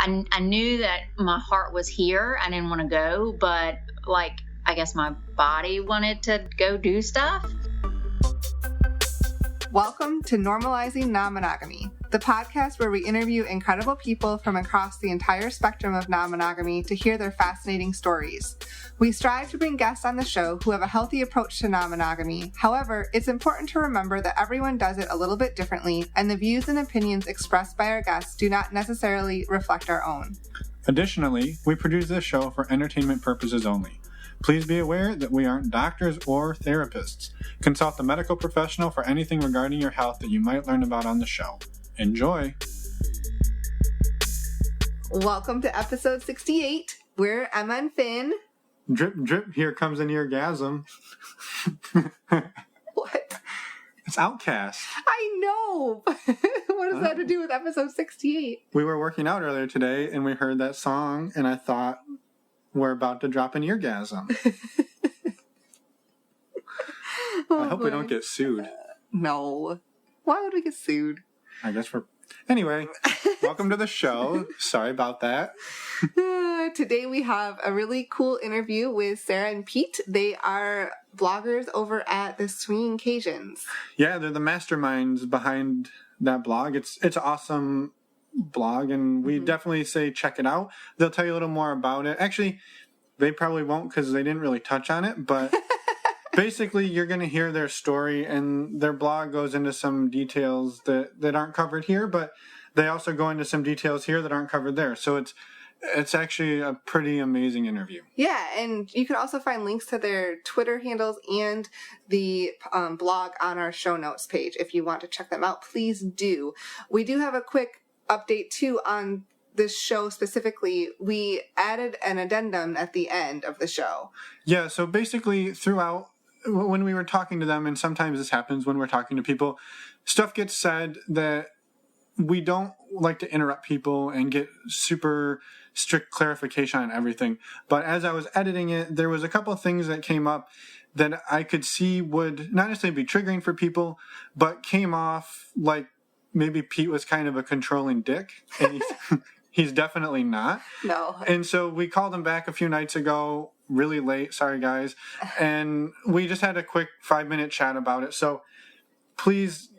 I knew that my heart was here. I didn't want to go, but like, I guess my body wanted to go do stuff. Welcome to Normalizing Non-Monogamy, the podcast where we interview incredible people from across the entire spectrum of non-monogamy to hear their fascinating stories. We strive to bring guests on the show who have a healthy approach to non-monogamy. However, it's important to remember that everyone does it a little bit differently, and the views and opinions expressed by our guests do not necessarily reflect our own. Additionally, we produce this show for entertainment purposes only. Please be aware that we aren't doctors or therapists. Consult a medical professional for anything regarding your health that you might learn about on the show. Enjoy! Welcome to episode 68. We're Emma and Finn. Drip, drip, here comes an eargasm. What? It's Outcast. I know! What does that have to do with episode 68? We were working out earlier today and we heard that song and I thought, we're about to drop an eargasm. I hope we don't get sued. No. Why would we get sued? I guess we're... Anyway, welcome to the show. Sorry about that. Today we have a really cool interview with Sara and Pete. They are bloggers over at the Swinging Cajuns. Yeah, they're the masterminds behind that blog. It's an awesome blog, and we definitely say check it out. They'll tell you a little more about it. Actually, they probably won't because they didn't really touch on it, but basically you're going to hear their story, and their blog goes into some details that aren't covered here, but they also go into some details here that aren't covered there. So it's actually a pretty amazing interview. Yeah, and you can also find links to their Twitter handles and the blog on our show notes page. If you want to check them out, please do. We do have a quick update too on this show specifically. We added an addendum at the end of the show. Yeah, so basically throughout, when we were talking to them, and sometimes this happens when we're talking to people, stuff gets said that we don't like to interrupt people and get super strict clarification on everything. But as I was editing it, there was a couple of things that came up that I could see would not necessarily be triggering for people, but came off like maybe Pete was kind of a controlling dick, and he's definitely not. No. And so we called him back a few nights ago, really late, sorry guys, and we just had a quick 5-minute chat about it. So please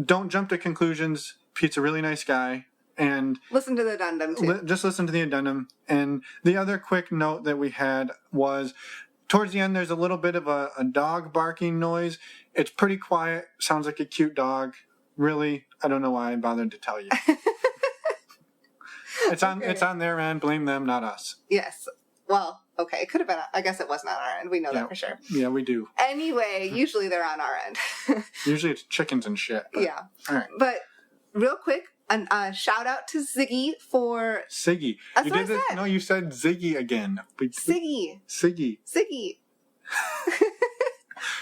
don't jump to conclusions. Pete's a really nice guy, and listen to the addendum too. Just listen to the addendum. And the other quick note that we had was towards the end there's a little bit of a dog barking noise. It's pretty quiet, sounds like a cute dog. Really, I don't know why I bothered to tell you. It's on their end. Blame them, not us. Yes. Well, okay. It could have been. I guess it wasn't on our end. We know that for sure. Yeah, we do. Anyway, usually they're on our end. Usually it's chickens and shit. But, yeah. All right. But real quick, a shout out to Ziggy for... Siggy. That's you what did I this? said. No, you said Ziggy again. Siggy. Siggy. Siggy.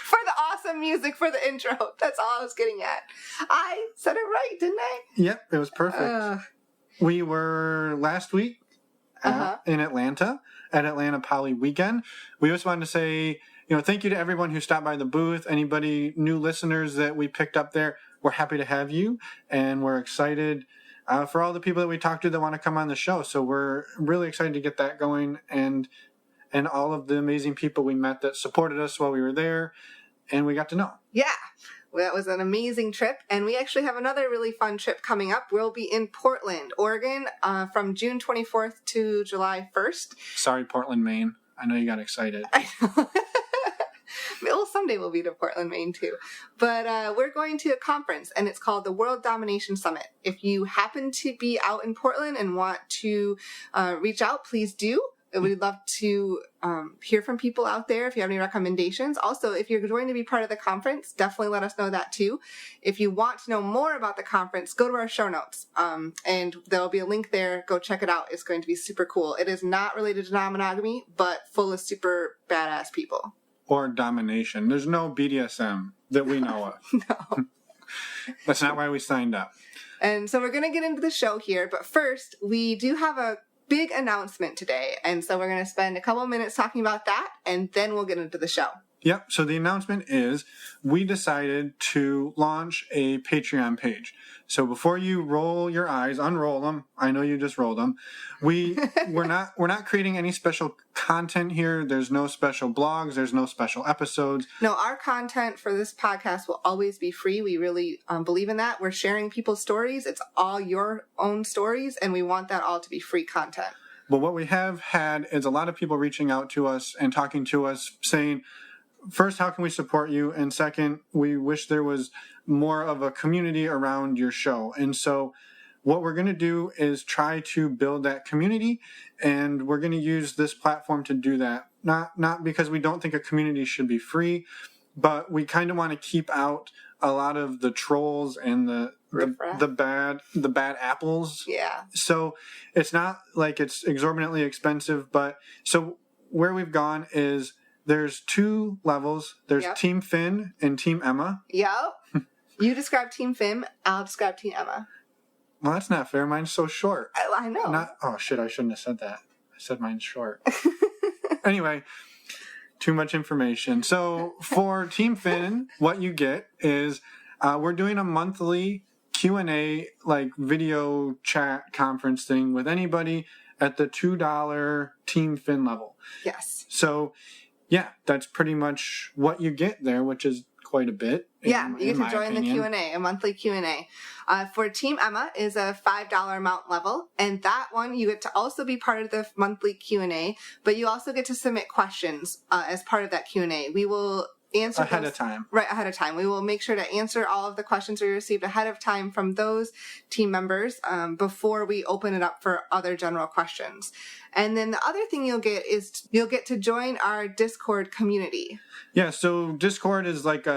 For the awesome music for the intro. That's all I was getting at. I said it right, didn't I? Yep, it was perfect. We were last week in Atlanta at Atlanta Poly Weekend. We just wanted to say, thank you to everyone who stopped by the booth. Anybody, new listeners that we picked up there, we're happy to have you. And we're excited for all the people that we talked to that want to come on the show. So we're really excited to get that going, and all of the amazing people we met that supported us while we were there and we got to know. Yeah. Well, that was an amazing trip, and we actually have another really fun trip coming up. We'll be in Portland, Oregon, from June 24th to July 1st. Sorry, Portland, Maine. I know you got excited. I know. Well, someday we'll be to Portland, Maine, too. But we're going to a conference, and it's called the World Domination Summit. If you happen to be out in Portland and want to reach out, please do. We'd love to hear from people out there if you have any recommendations. Also, if you're going to be part of the conference, definitely let us know that too. If you want to know more about the conference, go to our show notes, and there'll be a link there. Go check it out. It's going to be super cool. It is not related to non-monogamy, but full of super badass people. Or domination. There's no BDSM that we know of. No. That's not why we signed up. And so we're going to get into the show here, but first, we do have a big announcement today, and so we're going to spend a couple of minutes talking about that, and then we'll get into the show. Yep, so the announcement is we decided to launch a Patreon page. So before you roll your eyes, unroll them. I know you just rolled them. We're not creating any special content here. There's no special blogs. There's no special episodes. No, our content for this podcast will always be free. We really believe in that. We're sharing people's stories. It's all your own stories, and we want that all to be free content. But what we have had is a lot of people reaching out to us and talking to us saying, first, how can we support you? And second, we wish there was more of a community around your show. And so what we're going to do is try to build that community, and we're going to use this platform to do that. Not because we don't think a community should be free, but we kind of want to keep out a lot of the trolls and the bad apples. Yeah. So it's not like it's exorbitantly expensive, but so where we've gone is there's 2 levels. There's Team Finn and Team Emma. Yep. You describe Team Finn, I'll describe Team Emma. Well, that's not fair. Mine's so short. I know. Oh, shit, I shouldn't have said that. I said mine's short. Anyway, too much information. So for Team Finn, what you get is we're doing a monthly Q&A, like video chat conference thing with anybody at the $2 Team Finn level. Yes. So, yeah, that's pretty much what you get there, which is quite a bit. You get to join the Q&A, a monthly Q&A. For Team Emma is a $5 amount level, and that one you get to also be part of the monthly Q&A, but you also get to submit questions as part of that Q&A. We will answer ahead of time. Right, ahead of time. We will make sure to answer all of the questions we received ahead of time from those team members before we open it up for other general questions. And then the other thing you'll get is you'll get to join our Discord community. Yeah, so Discord is like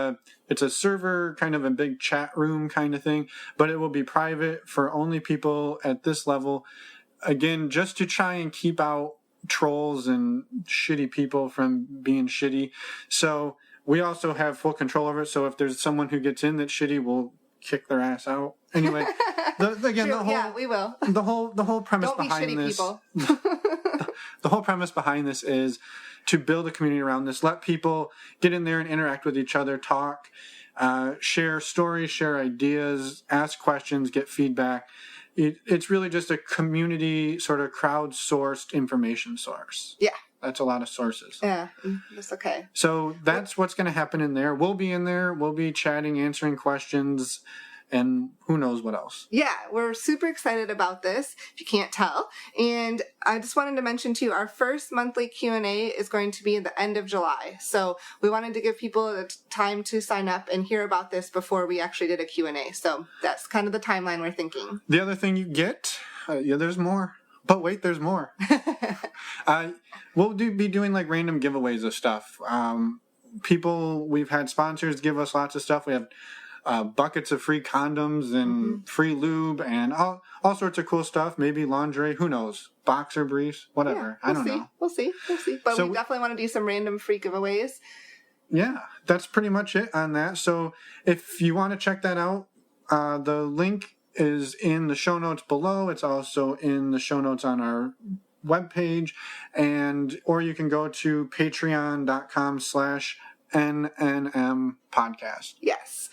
it's a server, kind of a big chat room kind of thing, but it will be private for only people at this level. Again, just to try and keep out trolls and shitty people from being shitty. So we also have full control over it. So if there's someone who gets in that's shitty, we'll kick their ass out. Anyway, we will. The whole premise Don't behind be shitty this. People. The whole premise behind this is to build a community around this. Let people get in there and interact with each other, talk, share stories, share ideas, ask questions, get feedback. It's really just a community sort of crowdsourced information source. Yeah. That's a lot of sources. Yeah, that's okay. So that's what's going to happen in there. We'll be in there. We'll be chatting, answering questions, and who knows what else. Yeah, we're super excited about this, if you can't tell. And I just wanted to mention, too, our first monthly Q&A is going to be at the end of July. So we wanted to give people the time to sign up and hear about this before we actually did a Q&A. So that's kind of the timeline we're thinking. The other thing you get, there's more. But wait, there's more. We'll be doing like random giveaways of stuff. We've had sponsors give us lots of stuff. We have buckets of free condoms and free lube and all sorts of cool stuff. Maybe lingerie, who knows? Boxer briefs, whatever. Yeah, I don't know. We'll see. But we definitely want to do some random free giveaways. Yeah, that's pretty much it on that. So if you want to check that out, the link is in the show notes below. It's also in the show notes on our webpage, or you can go to patreon.com/NNM podcast. Yes.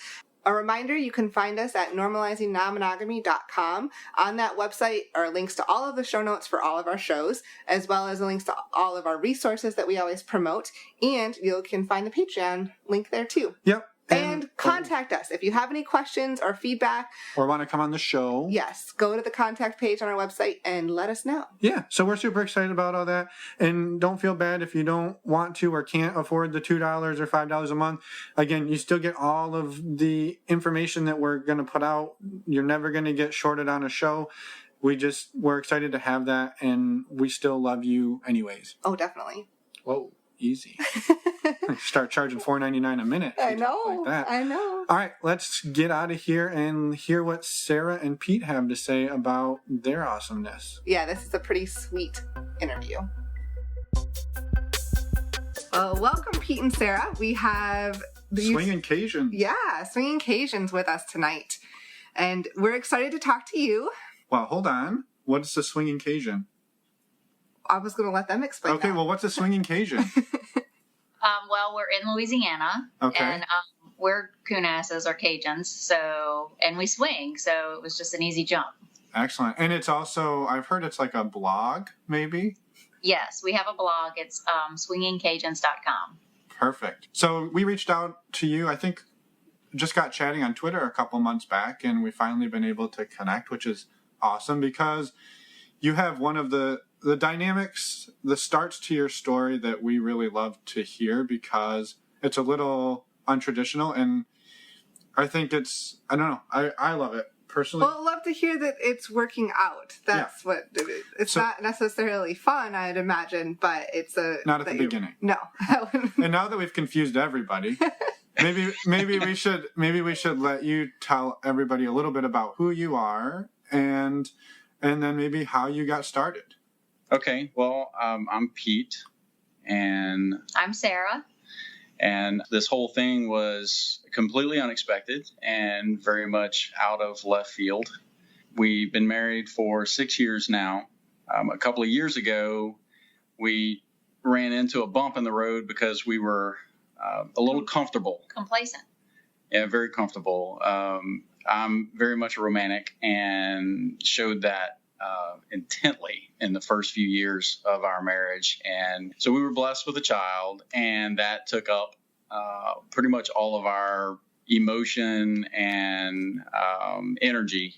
A reminder, you can find us at normalizingnonmonogamy.com. On that website are links to all of the show notes for all of our shows, as well as links to all of our resources that we always promote. And you can find the Patreon link there too. Yep. And contact us if you have any questions or feedback. Or want to come on the show. Yes. Go to the contact page on our website and let us know. Yeah. So we're super excited about all that. And don't feel bad if you don't want to or can't afford the $2 or $5 a month. Again, you still get all of the information that we're going to put out. You're never going to get shorted on a show. We're excited to have that, and we still love you anyways. Oh, definitely. Whoa. Easy. Start charging $4.99 a minute. I know. Like that. I know. All right, let's get out of here and hear what Sara and Pete have to say about their awesomeness. Yeah, this is a pretty sweet interview. Welcome, Pete and Sara. We have Swinging Cajuns. Yeah, Swinging Cajuns with us tonight, and we're excited to talk to you. Well, hold on. What is the Swinging Cajun? I was going to let them explain. Okay, well, what's a Swinging Cajun? Well, we're in Louisiana. Okay. And we're Coonasses or Cajuns, so, and we swing, so it was just an easy jump. Excellent. And it's also, I've heard it's like a blog, maybe? Yes, we have a blog. It's swingingcajuns.com. Perfect. So we reached out to you, I think, just got chatting on Twitter a couple months back, and we finally been able to connect, which is awesome because you have one of the dynamics, the starts to your story that we really love to hear because it's a little untraditional, and I think it's, I don't know, I love it personally. Well, I love to hear that it's working out. That's what it is. It's not necessarily fun, I'd imagine, but it's not at the beginning. No. And now that we've confused everybody, maybe we should let you tell everybody a little bit about who you are and then maybe how you got started. Okay. Well, I'm Pete, and I'm Sara. And this whole thing was completely unexpected and very much out of left field. We've been married for 6 years now. A couple of years ago, we ran into a bump in the road because we were a little comfortable. Complacent. Yeah, very comfortable. I'm very much a romantic and showed that intently in the first few years of our marriage. And so we were blessed with a child, and that took up pretty much all of our emotion and energy.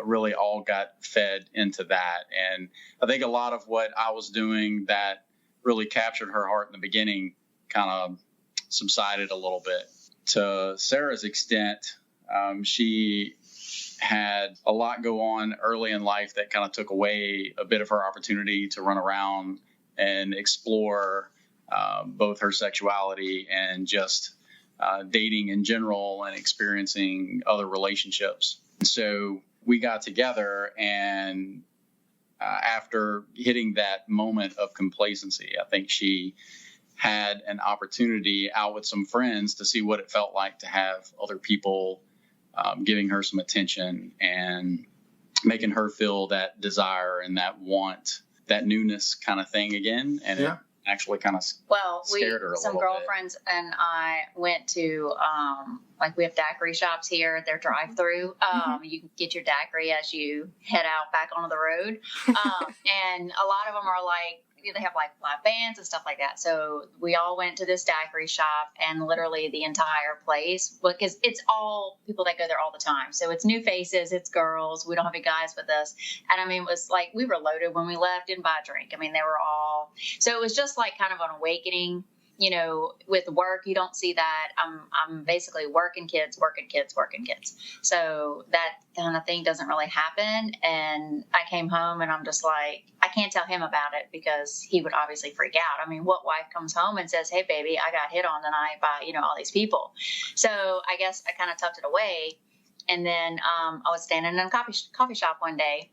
Really all got fed into that. And I think a lot of what I was doing that really captured her heart in the beginning kind of subsided a little bit. To Sarah's extent, she had a lot go on early in life that kind of took away a bit of her opportunity to run around and explore both her sexuality and just dating in general and experiencing other relationships. So we got together, and after hitting that moment of complacency, I think she had an opportunity out with some friends to see what it felt like to have other people giving her some attention and making her feel that desire and that want, that newness kind of thing again. And it actually kind of scared her a some little girlfriends bit. and I went to, like we have daiquiri shops here, they're drive-through. You can get your daiquiri as you head out back onto the road. And a lot of them are like, they have like live bands and stuff like that. So we all went to this daiquiri shop, and literally the entire place, because it's all people that go there all the time. So it's new faces, it's girls. We don't have any guys with us. And I mean, it was like we were loaded when we left, didn't buy a drink. I mean, they were all, so it was just like kind of an awakening. You know, with work, you don't see that. I'm basically working kids. So that kind of thing doesn't really happen. And I came home and I'm just like, I can't tell him about it because he would obviously freak out. I mean, what wife comes home and says, hey, baby, I got hit on tonight by, all these people. So I guess I kind of tucked it away. And then I was standing in a coffee shop one day,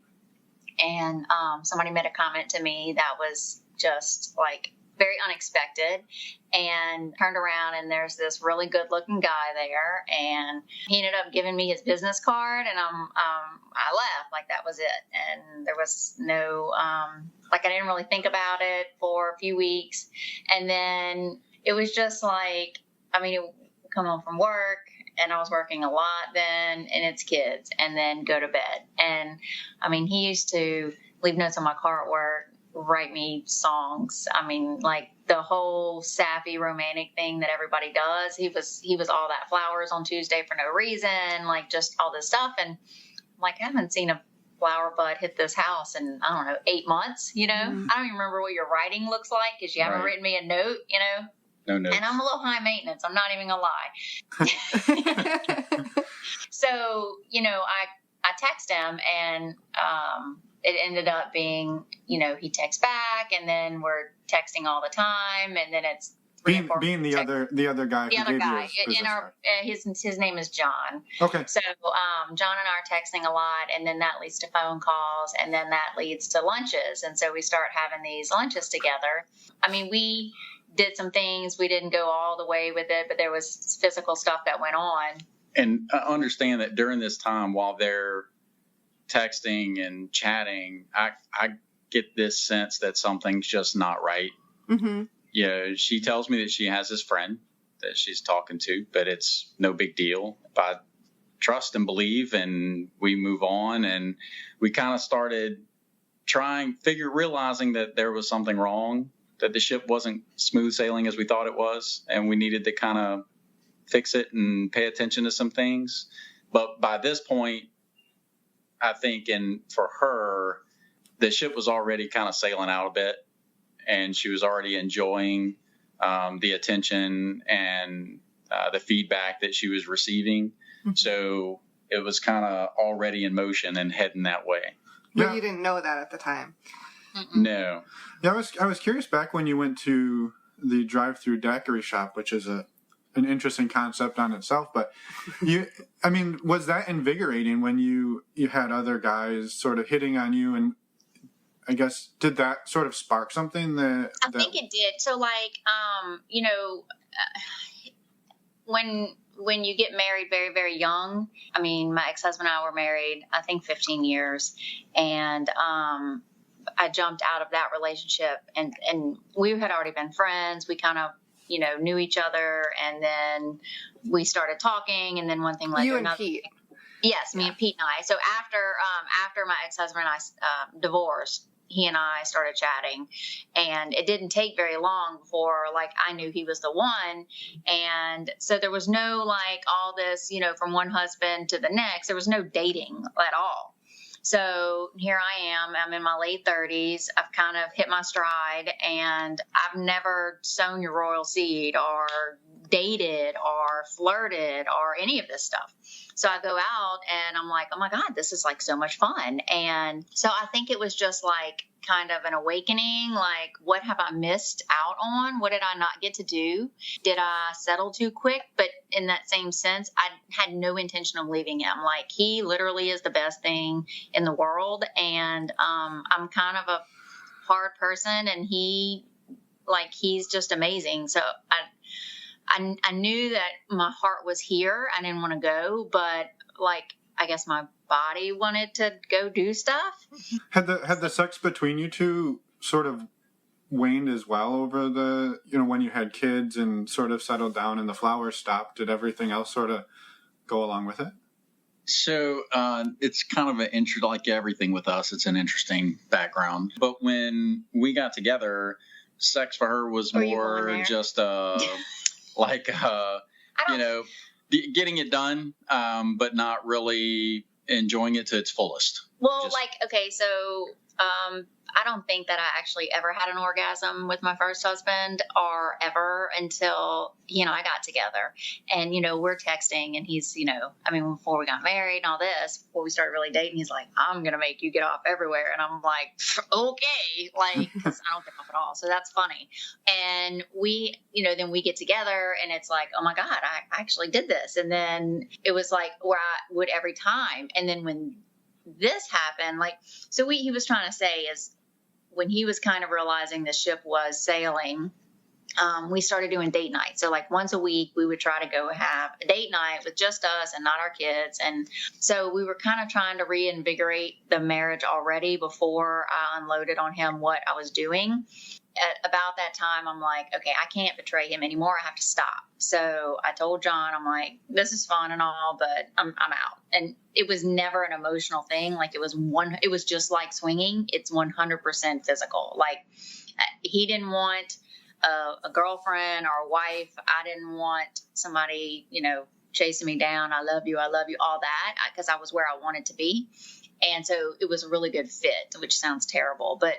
and somebody made a comment to me that was just like very unexpected, and turned around, and there's this really good looking guy there, and he ended up giving me his business card, and I left like that was it. And there was no, like I didn't really think about it for a few weeks. And then it was just like, I mean, it would come home from work, and I was working a lot then, and it's kids, and then go to bed. And I mean, he used to leave notes on my car at work, write me songs. I mean, like the whole sappy romantic thing that everybody does. He was all that, flowers on Tuesday for no reason, like just all this stuff. And like, I haven't seen a flower bud hit this house in, I don't know, 8 months, I don't even remember what your writing looks like because you haven't written me a note, No notes. And I'm a little high maintenance. I'm not even gonna lie. So, I text him, and it ended up being, he texts back, and then we're texting all the time, and then it's being the other guy. The other guy in our his name is John. Okay. So John and I are texting a lot, and then that leads to phone calls, and then that leads to lunches, and so we start having these lunches together. I mean, we did some things. We didn't go all the way with it, but there was physical stuff that went on. And I understand that during this time, while they're texting and chatting, I get this sense that something's just not right. Mm-hmm. She tells me that she has this friend, that she's talking to, but it's no big deal. I trust and believe, and we move on. And we kind of started realizing that there was something wrong, that the ship wasn't smooth sailing as we thought it was, and we needed to kind of fix it and pay attention to some things. But by this point, I think, and for her, the ship was already kind of sailing out a bit, and she was already enjoying the attention and the feedback that she was receiving. Mm-hmm. So it was kind of already in motion and heading that way. But you didn't know that at the time. Mm-mm. No. Yeah, I was curious back when you went to the drive-through daiquiri shop, which is an interesting concept on itself. But was that invigorating when you had other guys sort of hitting on you? And I guess, did that sort of spark something I think it did. So when you get married very, very young, I mean, my ex-husband and I were married, I think 15 years. And I jumped out of that relationship, and we had already been friends. We kind of, knew each other, and then we started talking, and then one thing led to another. You and Pete. Yes, me and Pete and I. So after my ex-husband and I divorced, he and I started chatting, and it didn't take very long before I knew he was the one. And so there was no all this, from one husband to the next. There was no dating at all. So here I am. I'm in my late 30s. I've kind of hit my stride, and I've never sown your royal seed or dated or flirted or any of this stuff. So I go out and I'm like, oh my God, this is so much fun. And so I think it was just kind of an awakening. What have I missed out on? What did I not get to do? Did I settle too quick? But in that same sense, I had no intention of leaving him. He literally is the best thing in the world. And I'm kind of a hard person, and he's just amazing. So I knew that my heart was here. I didn't want to go, but I guess my body wanted to go do stuff. Had the sex between you two sort of waned as well over the, when you had kids and sort of settled down and the flowers stopped? Did everything else sort of go along with it? So it's kind of like everything with us, it's an interesting background. But when we got together, sex for her was more just getting it done, but not really enjoying it to its fullest. Well, so I don't think that I actually ever had an orgasm with my first husband, or ever, until he and I got together. And, we're texting, and he's, before we got married and all this, before we started really dating, he's like, I'm going to make you get off everywhere. And I'm like, okay, because I don't get off at all. So that's funny. And we, then we get together, and it's like, oh my God, I actually did this. And then it was where I would every time. And then when this happened, he was trying to say is, when he was kind of realizing the ship was sailing, we started doing date night. So once a week, we would try to go have a date night with just us and not our kids. And so we were kind of trying to reinvigorate the marriage already before I unloaded on him what I was doing. At about that time, I'm like, okay, I can't betray him anymore. I have to stop. So I told John, I'm like, this is fun and all, but I'm out. And it was never an emotional thing. It was just like swinging. It's 100% physical. He didn't want a girlfriend or a wife. I didn't want somebody, chasing me down. I love you, all that, because I was where I wanted to be. And so it was a really good fit, which sounds terrible, but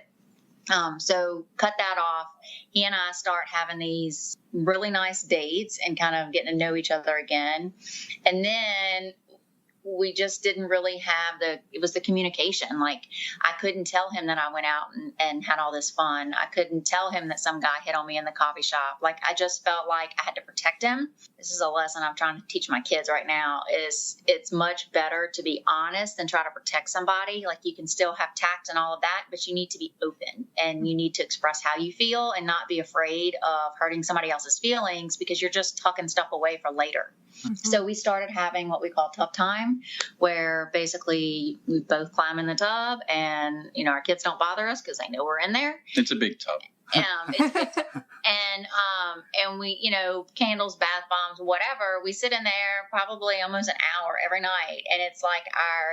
so cut that off. He and I start having these really nice dates and kind of getting to know each other again. And then we just didn't really have it was the communication. I couldn't tell him that I went out and had all this fun. I couldn't tell him that some guy hit on me in the coffee shop. I just felt like I had to protect him. This is a lesson I'm trying to teach my kids right now, is it's much better to be honest than try to protect somebody. You can still have tact and all of that, but you need to be open, and you need to express how you feel and not be afraid of hurting somebody else's feelings, because you're just tucking stuff away for later. Mm-hmm. So we started having what we call tough times. time, where basically we both climb in the tub, and our kids don't bother us because they know we're in there. It's a big tub. It's good. And we, candles, bath bombs, whatever. We sit in there probably almost an hour every night, and it's like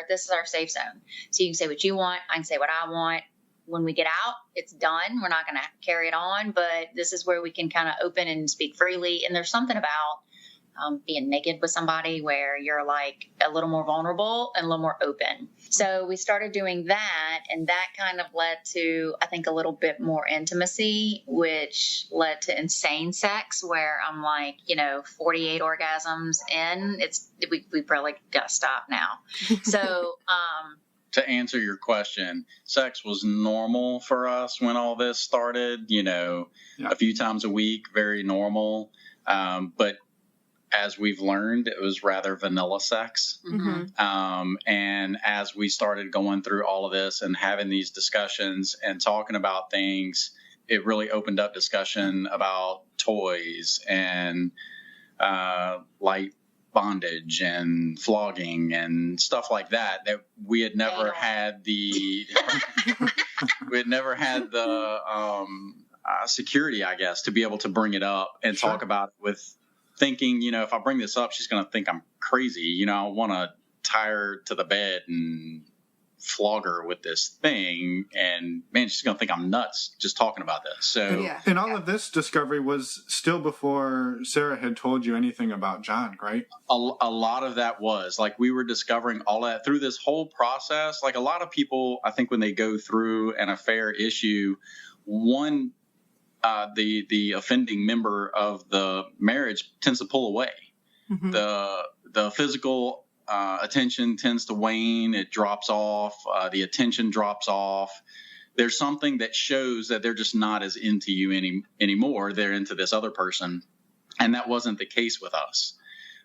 this is our safe zone. So you can say what you want, I can say what I want. When we get out, it's done. We're not going to carry it on, but this is where we can kind of open and speak freely. And there's something about being naked with somebody where you're like a little more vulnerable and a little more open. So we started doing that, and that kind of led to, I think, a little bit more intimacy, which led to insane sex where I'm like, 48 orgasms in, we probably got to stop now. So, to answer your question, sex was normal for us when all this started, a few times a week, very normal. But as we've learned, it was rather vanilla sex. Mm-hmm. And as we started going through all of this and having these discussions and talking about things, it really opened up discussion about toys and light bondage and flogging and stuff like that we had never had the security, I guess, to be able to bring it up and talk about it with thinking, if I bring this up, she's going to think I'm crazy. I want to tie her to the bed and flog her with this thing, and man, she's going to think I'm nuts just talking about this. So, and all of this discovery was still before Sara had told you anything about John, right? A lot of that was like we were discovering all that through this whole process. Like a lot of people, I think when they go through an affair issue, the offending member of the marriage tends to pull away. Mm-hmm. The physical attention tends to wane. It drops off. The attention drops off. There's something that shows that they're just not as into you anymore. They're into this other person. And that wasn't the case with us.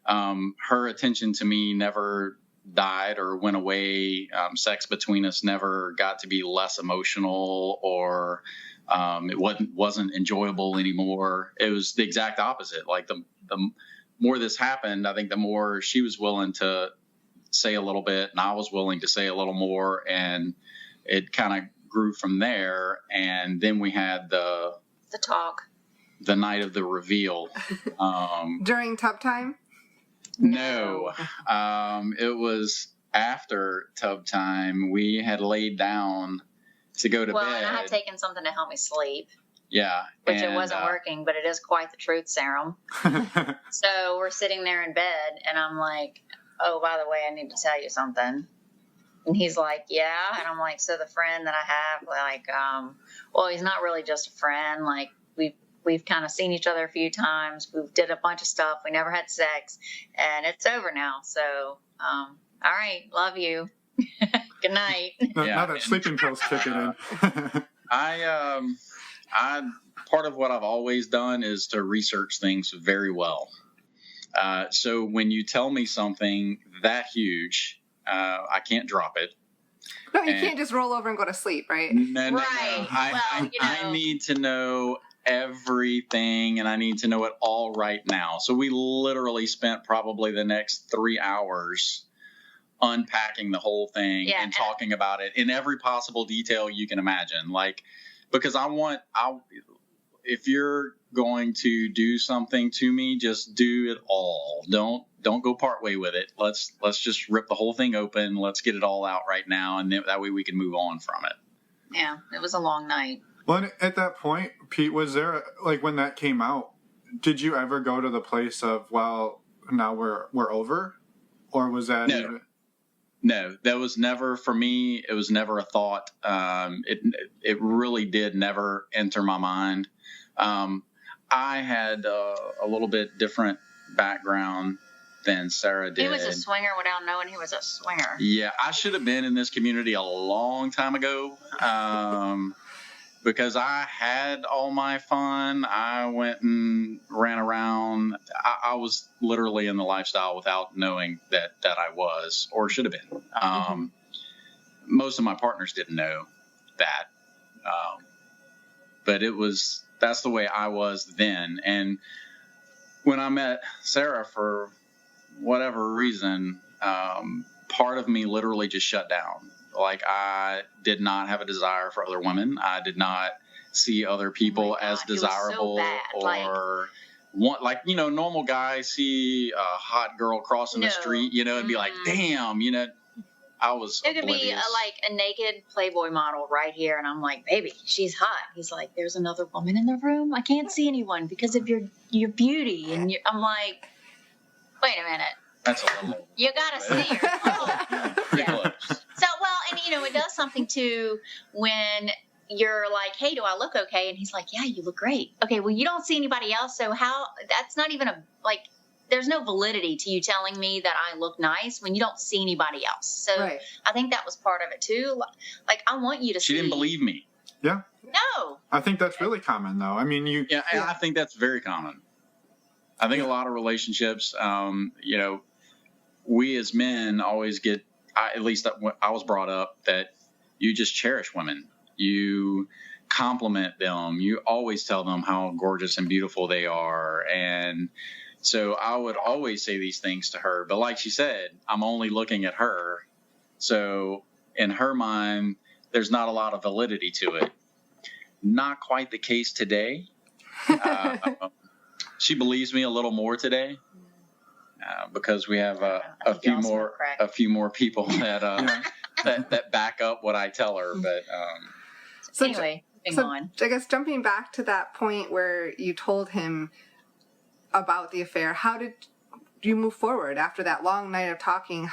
Her attention to me never died or went away. Sex between us never got to be less emotional or it wasn't enjoyable anymore. It was the exact opposite. Like the more this happened, I think the more she was willing to say a little bit and I was willing to say a little more, and it kind of grew from there. And then we had the talk, the night of the reveal. During tub time? No, it was after tub time. We had laid down to go to bed. Well, and I had taken something to help me sleep. Yeah. Which it wasn't working, but it is quite the truth serum. So we're sitting there in bed, and I'm like, oh, by the way, I need to tell you something. And he's like, yeah. And I'm like, so the friend that I have, like, well, he's not really just a friend. Like, we've kind of seen each other a few times. We've did a bunch of stuff. We never had sex, and it's over now. So, all right, love you. Good night. Now that sleeping pills kicking in. I part of what I've always done is to research things very well. So when you tell me something that huge, I can't drop it. No, you can't just roll over and go to sleep, right? No. Right. I need to know everything, and I need to know it all right now. So we literally spent probably the next 3 hours unpacking the whole thing and talking about it in every possible detail you can imagine. Like, because if you're going to do something to me, just do it all. Don't go part way with it. Let's just rip the whole thing open. Let's get it all out right now, and then that way we can move on from it. Yeah, it was a long night. Well, at that point, Pete, was there, like, when that came out, did you ever go to the place of, well, now we're over? Or was that No, that was never, for me, it was never a thought. It really did never enter my mind. I had a little bit different background than Sara did. He was a swinger without knowing he was a swinger. Yeah, I should have been in this community a long time ago. Because I had all my fun. I went and ran around. I was literally in the lifestyle without knowing that I was or should have been. Most of my partners didn't know that. But that's the way I was then. And when I met Sara, for whatever reason, part of me literally just shut down. Like, I did not have a desire for other women. I did not see other people as desirable, or want, like, normal guys see a hot girl crossing the street, and be like, damn, I was It could oblivious. be like a naked Playboy model right here, and I'm like, baby, she's hot. He's like, there's another woman in the room. I can't see anyone because of your beauty, and I'm like, wait a minute. That's a little. You gotta see her. Pretty close. So, well, and it does something too when you're like, hey, do I look okay? And he's like, yeah, you look great. Okay, well, you don't see anybody else, so that's not even there's no validity to you telling me that I look nice when you don't see anybody else. So right. I think that was part of it too. Like, I want you to see. She didn't believe me. Yeah. No. I think that's really common, though. I mean, Yeah, and I think that's very common. I think a lot of relationships, we as men always get, at least I was brought up, that you just cherish women. You compliment them. You always tell them how gorgeous and beautiful they are. And so I would always say these things to her. But like she said, I'm only looking at her. So in her mind, there's not a lot of validity to it. Not quite the case today. She believes me a little more today. Because we have a few more people that that back up what I tell her. But so anyway, on. I guess jumping back to that point where you told him about the affair, how did you move forward after that long night of talking?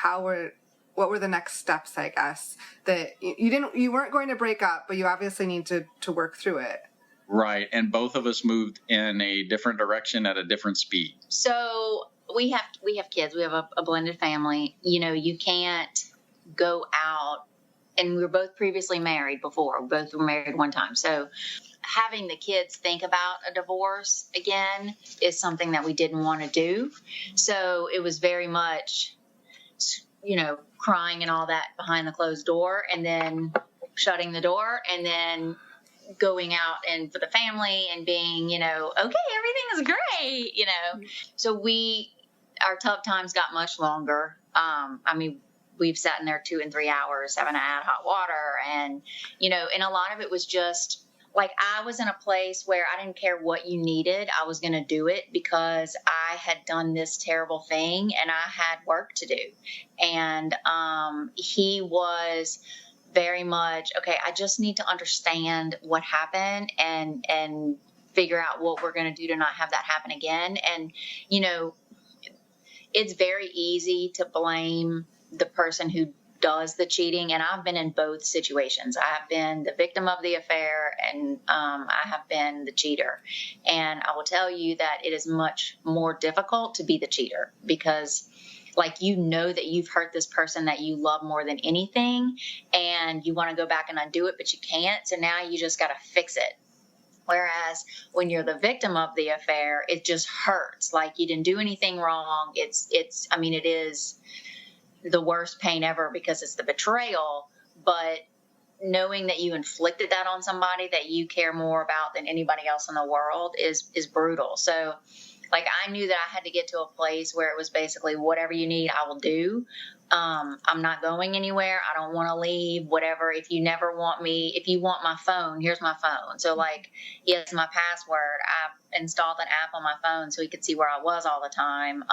What were the next steps? I guess that you weren't going to break up, but you obviously need to work through it. Right, and both of us moved in a different direction at a different speed. So. We have kids. We have a blended family. You can't go out, and we were both previously married before. We both were married one time. So having the kids think about a divorce again is something that we didn't want to do. So it was very much, crying and all that behind the closed door, and then shutting the door, and then going out and for the family and being, okay, everything is great, So our tough times got much longer. We've sat in there 2 and 3 hours having to add hot water. And, and a lot of it was just like, I was in a place where I didn't care what you needed. I was going to do it because I had done this terrible thing and I had work to do. And he was very much, okay, I just need to understand what happened and figure out what we're going to do to not have that happen again. And, it's very easy to blame the person who does the cheating. And I've been in both situations. I have been the victim of the affair, and I have been the cheater. And I will tell you that it is much more difficult to be the cheater because that you've hurt this person that you love more than anything, and you want to go back and undo it, but you can't. So now you just got to fix it. Whereas when you're the victim of the affair, it just hurts. Like, you didn't do anything wrong. It is the worst pain ever because it's the betrayal. But knowing that you inflicted that on somebody that you care more about than anybody else in the world is brutal. So, I knew that I had to get to a place where it was basically, whatever you need, I will do. I'm not going anywhere. I don't want to leave, whatever. If you never want me, if you want my phone, here's my phone. So he has my password. I installed an app on my phone so he could see where I was all the time.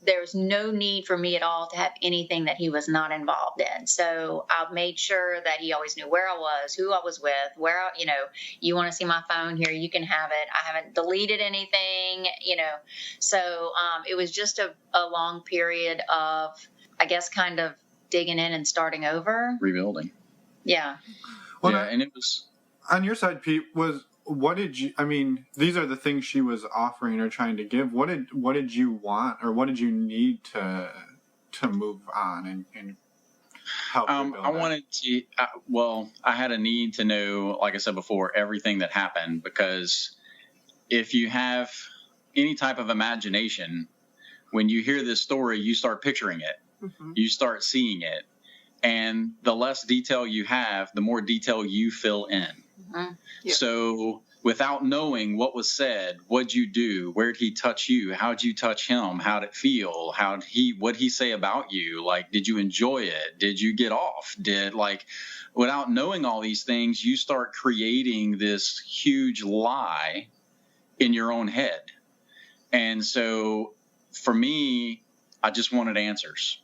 There's no need for me at all to have anything that he was not involved in. So I made sure that he always knew where I was, who I was with, you want to see my phone here, you can have it. I haven't deleted anything, So it was just a long period of, I guess, kind of digging in and starting over. Rebuilding. Yeah. Well, and it was... On your side, Pete, these are the things she was offering or trying to give. What did you want, or what did you need to move on and help rebuild I wanted to, I had a need to know, like I said before, everything that happened, because if you have any type of imagination, when you hear this story, you start picturing it. Mm-hmm. You start seeing it. And the less detail you have, the more detail you fill in. Mm-hmm. Yeah. So without knowing what was said. What'd you do? Where'd he touch you? How'd you touch him? How'd it feel? What'd he say about you? Like, did you enjoy it? Did you get off? Without knowing all these things, you start creating this huge lie in your own head. And so for me, I just wanted answers.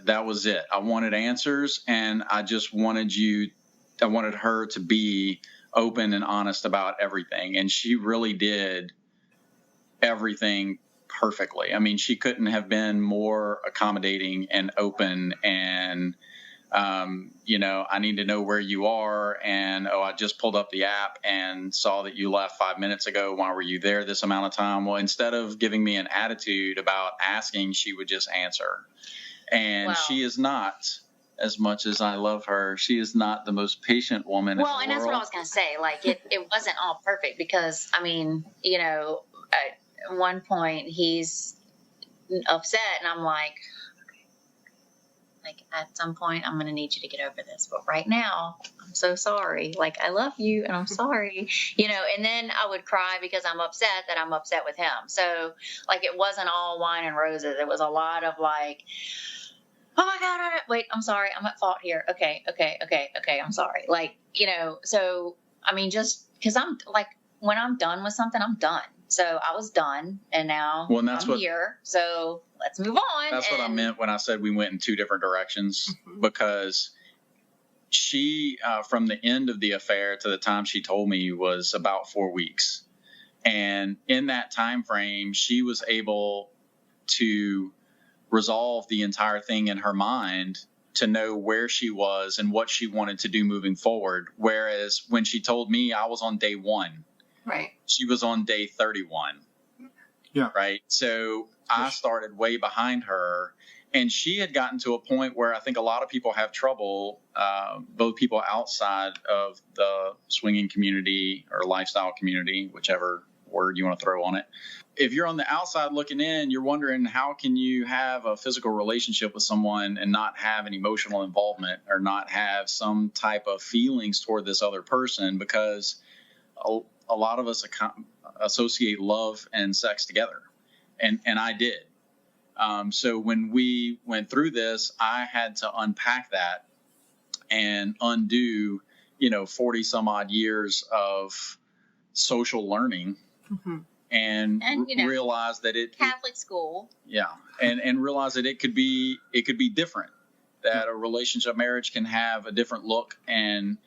That was it. I wanted answers, and I just wanted her to be open and honest about everything. And she really did everything perfectly. I mean, she couldn't have been more accommodating and open and, I need to know where you are. And, I just pulled up the app and saw that you left 5 minutes ago. Why were you there this amount of time? Well, instead of giving me an attitude about asking, she would just answer. And She is not, as much as I love her, she is not the most patient woman in the world. And that's what I was going to say. Like, it wasn't all perfect because, I mean, at one point he's upset and I'm like, at some point I'm going to need you to get over this. But right now, I'm so sorry. Like, I love you and I'm sorry, and then I would cry because I'm upset that I'm upset with him. So, like, it wasn't all wine and roses. It was a lot of like, oh my God, wait, I'm sorry. I'm at fault here. Okay. I'm sorry. Like, so, I mean, just because I'm like, when I'm done with something, I'm done. So I was done and now I'm here. So let's move on. That's what I meant when I said we went in two different directions, because she, from the end of the affair to the time she told me, was about 4 weeks. And in that time frame, she was able to resolve the entire thing in her mind to know where she was and what she wanted to do moving forward. Whereas when she told me, I was on day 1. Right. She was on day 31. Yeah. Right. So I started way behind her, and she had gotten to a point where I think a lot of people have trouble, both people outside of the swinging community or lifestyle community, whichever word you want to throw on it. If you're on the outside looking in, you're wondering, how can you have a physical relationship with someone and not have an emotional involvement or not have some type of feelings toward this other person? Because a lot of us associate love and sex together. And I did. So when we went through this, I had to unpack that and undo, 40 some odd years of social learning. Mm-hmm. And realize that Catholic school. Yeah. And realize that it could be different, that a relationship marriage can have a different look, and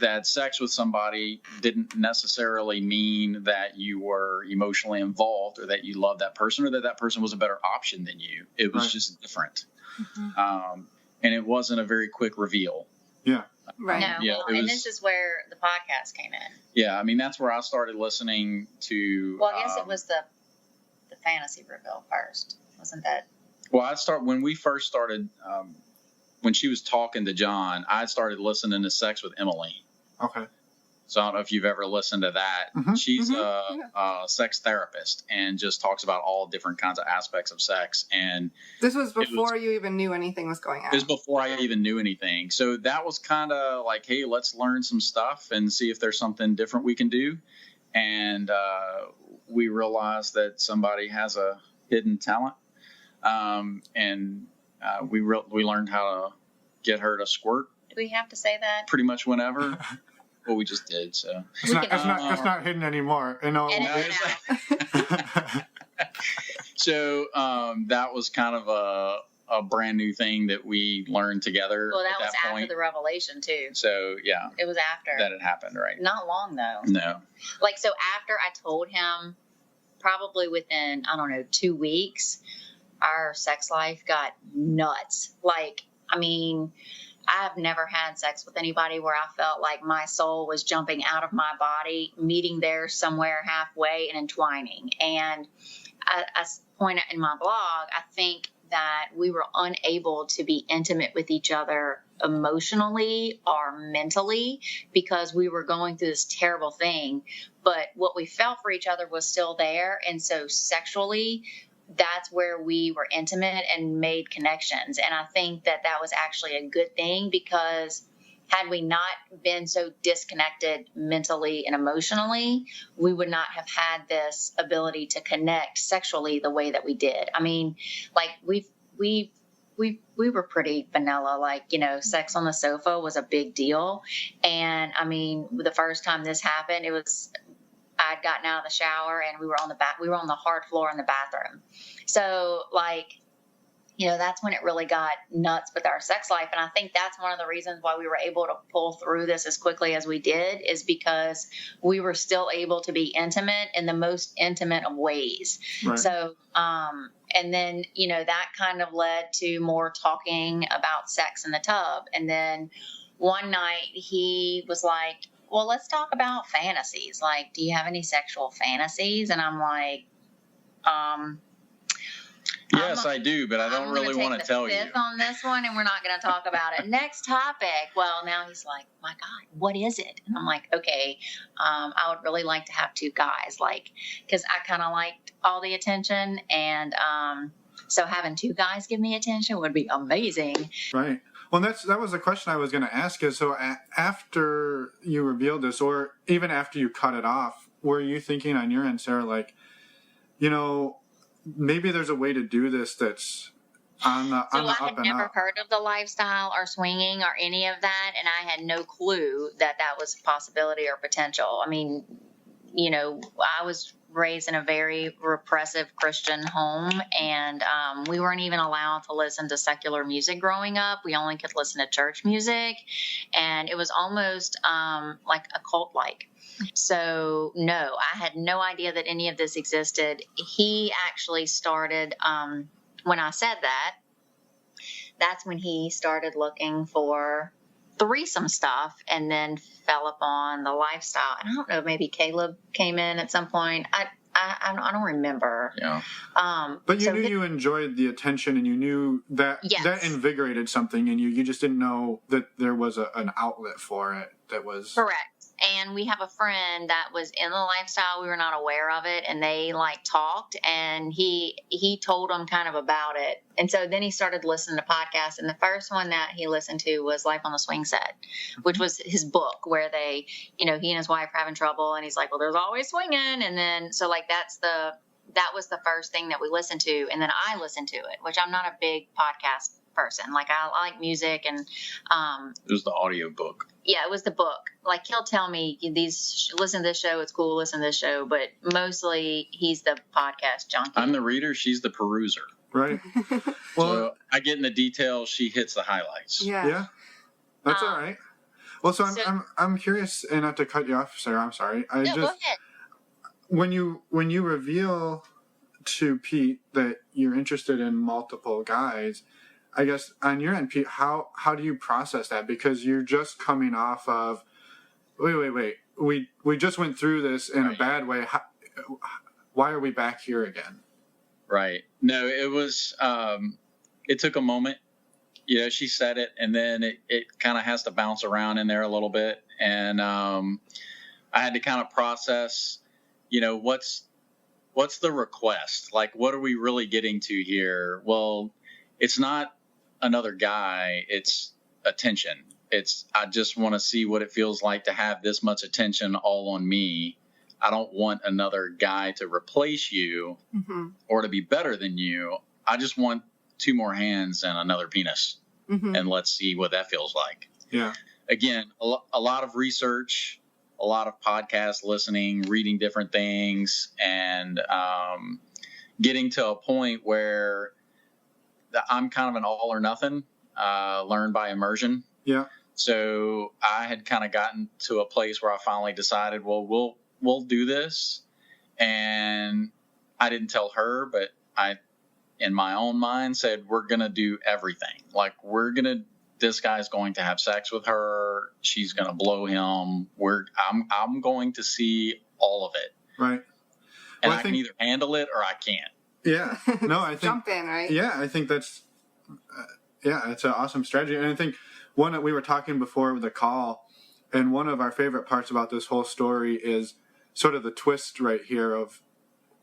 that sex with somebody didn't necessarily mean that you were emotionally involved or that you loved that person or that person was a better option than you. It was just different. Mm-hmm. And it wasn't a very quick reveal. Yeah. Right. No, yeah, and this is where the podcast came in. Yeah, I mean, that's where I started listening to. Well, I guess it was the fantasy reveal first, wasn't that? Well, when we first started, when she was talking to John, I started listening to Sex with Emily. Okay. So I don't know if you've ever listened to that. Mm-hmm. She's a sex therapist and just talks about all different kinds of aspects of sex. And this was before you even knew anything was going on. It was before I even knew anything. So that was kind of like, hey, let's learn some stuff and see if there's something different we can do. And we realized that somebody has a hidden talent. And we learned how to get her to squirt. Do we have to say that? Pretty much whenever. Well, we just did, so. It's not hidden anymore. So that was kind of a brand new thing that we learned together. Well, that was after the revelation, too. So, yeah. It was after. That had happened, right? Not long, though. No. Like, so after I told him, probably within, 2 weeks, our sex life got nuts. Like, I mean, I've never had sex with anybody where I felt like my soul was jumping out of my body, meeting there somewhere halfway and entwining. And I point out in my blog, I think that we were unable to be intimate with each other emotionally or mentally because we were going through this terrible thing. But what we felt for each other was still there. And so sexually, that's where we were intimate and made connections. And I think that was actually a good thing because had we not been so disconnected mentally and emotionally, we would not have had this ability to connect sexually the way that we did. I mean, like we were pretty vanilla, like, you know, sex on the sofa was a big deal. And I mean, the first time this happened, I'd gotten out of the shower and we were on the hard floor in the bathroom. So like, you know, that's when it really got nuts with our sex life. And I think that's one of the reasons why we were able to pull through this as quickly as we did, is because we were still able to be intimate in the most intimate of ways. Right. So, and then, you know, that kind of led to more talking about sex in the tub. And then one night he was like, well, let's talk about fantasies. Like, do you have any sexual fantasies? And I'm like, yes, I do, but I don't really want to tell you on this one, and we're not going to talk about it. Next topic. Well, now he's like, my God, what is it? And I'm like, okay, I would really like to have two guys, like, because I kind of liked all the attention, and so having two guys give me attention would be amazing. Right. Well, that was the question I was going to ask is, so after you revealed this, or even after you cut it off, were you thinking on your end, Sarah, like, you know, maybe there's a way to do this that's on the up and up? So I had never heard of the lifestyle or swinging or any of that, and I had no clue that was a possibility or potential. I mean, you know, I was raised in a very repressive Christian home, and we weren't even allowed to listen to secular music growing up. We only could listen to church music, and it was almost like a cult-like. So no, I had no idea that any of this existed. He actually started, when I said that's when he started looking for threesome stuff, and then fell upon the lifestyle. And I don't know, maybe Caleb came in at some point. I don't remember. Yeah. But you knew you enjoyed the attention, and you knew that that invigorated something, and you just didn't know that there was an outlet for it that was correct. And we have a friend that was in the lifestyle. We were not aware of it, and they like talked, and he told them kind of about it. And so then he started listening to podcasts, and the first one that he listened to was Life on the Swing Set, which was his book where they, you know, he and his wife are having trouble, and he's like, well, there's always swinging. And then, so like, that was the first thing that we listened to. And then I listened to it, which I'm not a big podcast person. Like, I like music, and it was the audio book. Yeah, it was the book. Like, he'll tell me, listen to this show, it's cool, listen to this show, but mostly he's the podcast junkie. I'm the reader, she's the peruser. Right. Well, so I get in the details, she hits the highlights. Yeah. That's all right. Well, so I'm curious, and not to cut you off, Sarah, I'm sorry. Go ahead. When you reveal to Pete that you're interested in multiple guys, I guess on your end, Pete, how do you process that? Because you're just coming off of, wait. We just went through this in a bad way. Why are we back here again? Right. No, it was, it took a moment. You know, she said it, and then it kind of has to bounce around in there a little bit. And I had to kind of process, you know, what's the request? Like, what are we really getting to here? Well, it's not another guy, it's attention. I just want to see what it feels like to have this much attention all on me. I don't want another guy to replace you or to be better than you. I just want two more hands and another penis. And let's see what that feels like. Yeah. Again, a lot of research, a lot of podcast listening, reading different things, and getting to a point where I'm kind of an all or nothing, learn by immersion. Yeah. So I had kind of gotten to a place where I finally decided, well, we'll do this. And I didn't tell her, but I, in my own mind, said, we're going to do everything. Like, this guy's going to have sex with her. She's going to blow him. I'm going to see all of it. Right. And I can either handle it or I can't. Yeah. No, I think jump in, right? Yeah, I think that's it's an awesome strategy. And I think one that we were talking before the call, and one of our favorite parts about this whole story is sort of the twist right here of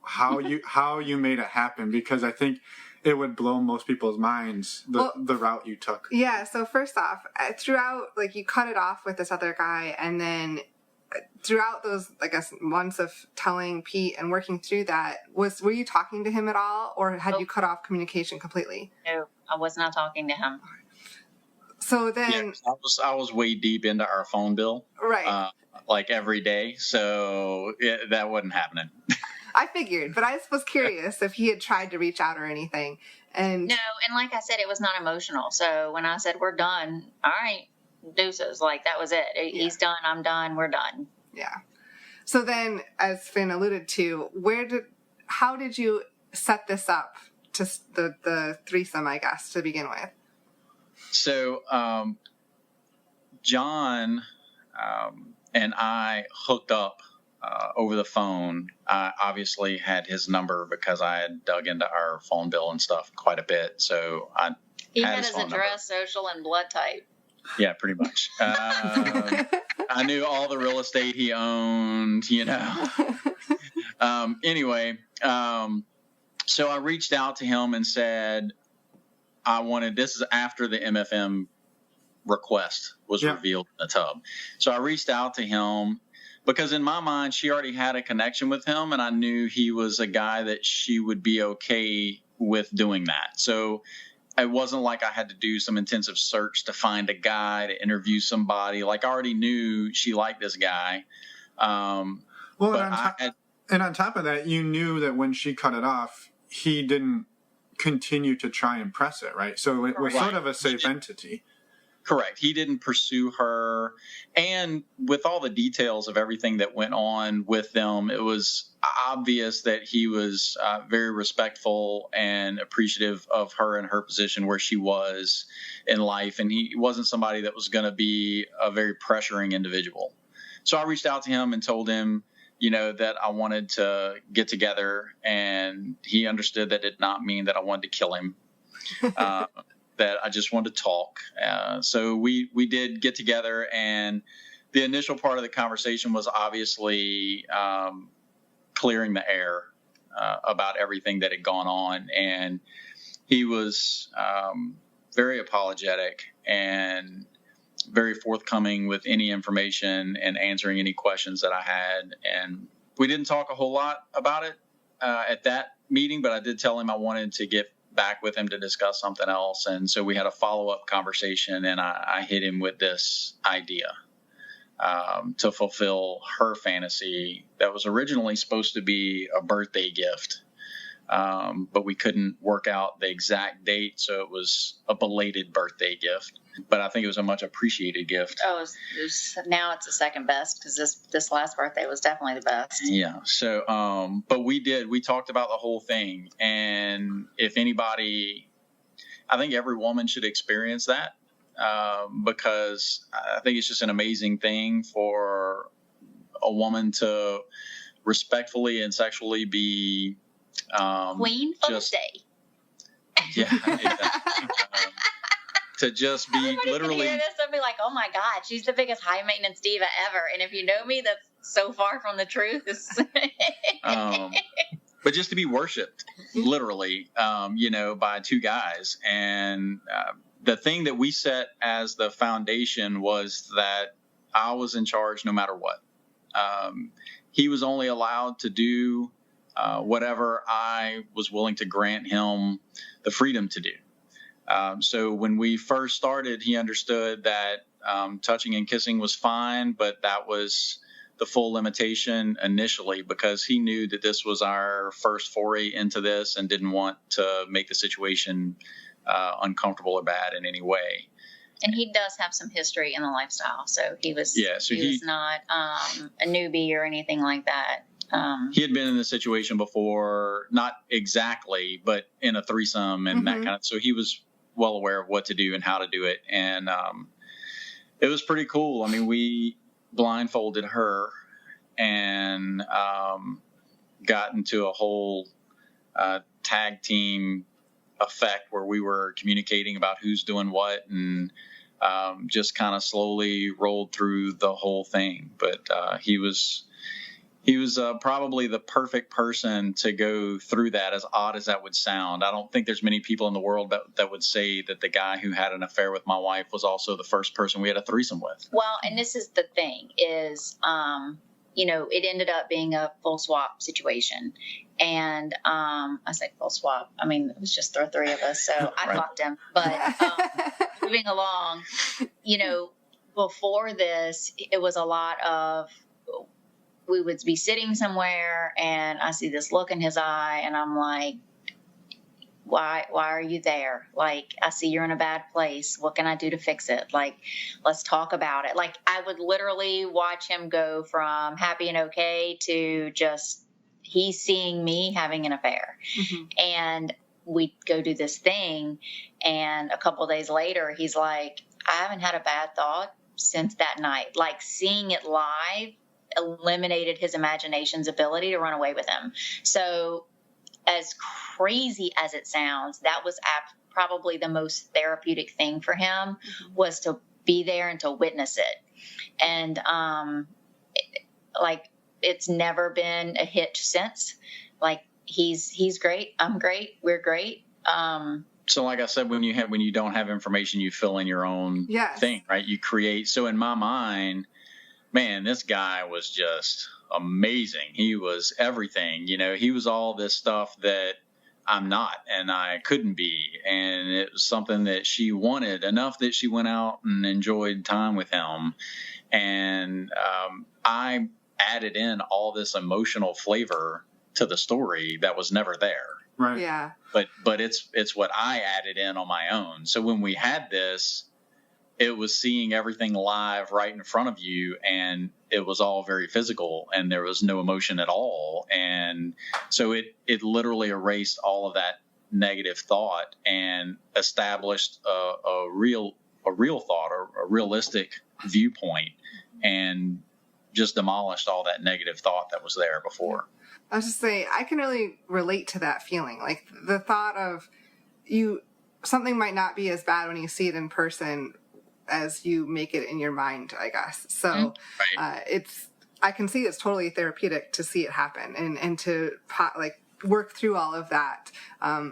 how you made it happen, because I think it would blow most people's minds, the route you took. Yeah, so first off, throughout, like, you cut it off with this other guy, and then throughout those, I guess, months of telling Pete and working through that, were you talking to him at all, or had you cut off communication completely? No, I was not talking to him. So then... Yeah, I was way deep into our phone bill. Right. Like every day, so that wasn't happening. I figured, but I was curious if he had tried to reach out or anything. And no, and like I said, it was not emotional. So when I said we're done, all right, deuces, like that was it. He's done, I'm done, we're done. Yeah. So then, as Finn alluded to, how did you set this up to the threesome, I guess, to begin with? So John and I hooked up over the phone. I obviously had his number because I had dug into our phone bill and stuff quite a bit. So he had his address, social, and blood type. Yeah, pretty much. I knew all the real estate he owned, Anyway, so I reached out to him and said, this is after the MFM request was revealed in the tub. So I reached out to him because in my mind, she already had a connection with him, and I knew he was a guy that she would be okay with doing that. So it wasn't like I had to do some intensive search to find a guy, to interview somebody. Like, I already knew she liked this guy. And on top of that, you knew that when she cut it off, he didn't continue to try and press it, right? So it was sort of a safe entity. Correct. He didn't pursue her. And with all the details of everything that went on with them, it was obvious that he was very respectful and appreciative of her and her position where she was in life. And he wasn't somebody that was going to be a very pressuring individual. So I reached out to him and told him, that I wanted to get together, and he understood that did not mean that I wanted to kill him. That I just wanted to talk. So we did get together, and the initial part of the conversation was obviously clearing the air about everything that had gone on. And he was very apologetic and very forthcoming with any information and answering any questions that I had. And we didn't talk a whole lot about it at that meeting, but I did tell him I wanted to get back with him to discuss something else. And so we had a follow-up conversation, and I hit him with this idea to fulfill her fantasy that was originally supposed to be a birthday gift. But we couldn't work out the exact date, so it was a belated birthday gift. But I think it was a much appreciated gift. Oh, now it's the second best, because this last birthday was definitely the best. Yeah. So, but we talked about the whole thing. And if anybody, I think every woman should experience that, because I think it's just an amazing thing for a woman to respectfully and sexually be Queen of the day. Yeah. Exactly. To just be everybody literally. Can hear this and be like, "Oh my God, she's the biggest high maintenance diva ever." And if you know me, that's so far from the truth. But just to be worshipped, literally, by two guys. And the thing that we set as the foundation was that I was in charge no matter what. He was only allowed to do whatever I was willing to grant him the freedom to do. So when we first started, he understood that touching and kissing was fine, but that was the full limitation initially, because he knew that this was our first foray into this and didn't want to make the situation uncomfortable or bad in any way. And he does have some history in the lifestyle, so he was he was not a newbie or anything like that. He had been in this situation before, not exactly, but in a threesome and that kind of. So he was well aware of what to do and how to do it, and it was pretty cool. I mean, we blindfolded her and got into a whole tag team effect where we were communicating about who's doing what, and just kind of slowly rolled through the whole thing. But he was He was probably the perfect person to go through that, as odd as that would sound. I don't think there's many people in the world that would say that the guy who had an affair with my wife was also the first person we had a threesome with. Well, and this is the thing is, it ended up being a full swap situation. And I say full swap. I mean, it was just the three of us, so I fucked him. But moving along, before this, it was a lot of, we would be sitting somewhere and I see this look in his eye and I'm like, why are you there? Like, I see you're in a bad place. What can I do to fix it? Like, let's talk about it. Like, I would literally watch him go from happy and okay to just, he's seeing me having an affair. Mm-hmm. And we'd go do this thing. And a couple of days later, he's like, I haven't had a bad thought since that night. Like, seeing it live eliminated his imagination's ability to run away with him. So as crazy as it sounds, that was probably the most therapeutic thing for him, was to be there and to witness it. And it's never been a hitch since. Like, he's great, I'm great, we're great. So like I said, when you don't have information, you fill in your own thing, right? You create. So in my mind, man, this guy was just amazing. He was everything, he was all this stuff that I'm not and I couldn't be. And it was something that she wanted enough that she went out and enjoyed time with him. And I added in all this emotional flavor to the story that was never there. Right. Yeah. But it's what I added in on my own. So when we had this, it was seeing everything live right in front of you, and it was all very physical, and there was no emotion at all. And so it literally erased all of that negative thought and established a real thought, or a realistic viewpoint, and just demolished all that negative thought that was there before. I was just saying, I can really relate to that feeling. Like, the thought of something might not be as bad when you see it in person as you make it in your mind, I guess. So I can see it's totally therapeutic to see it happen and to work through all of that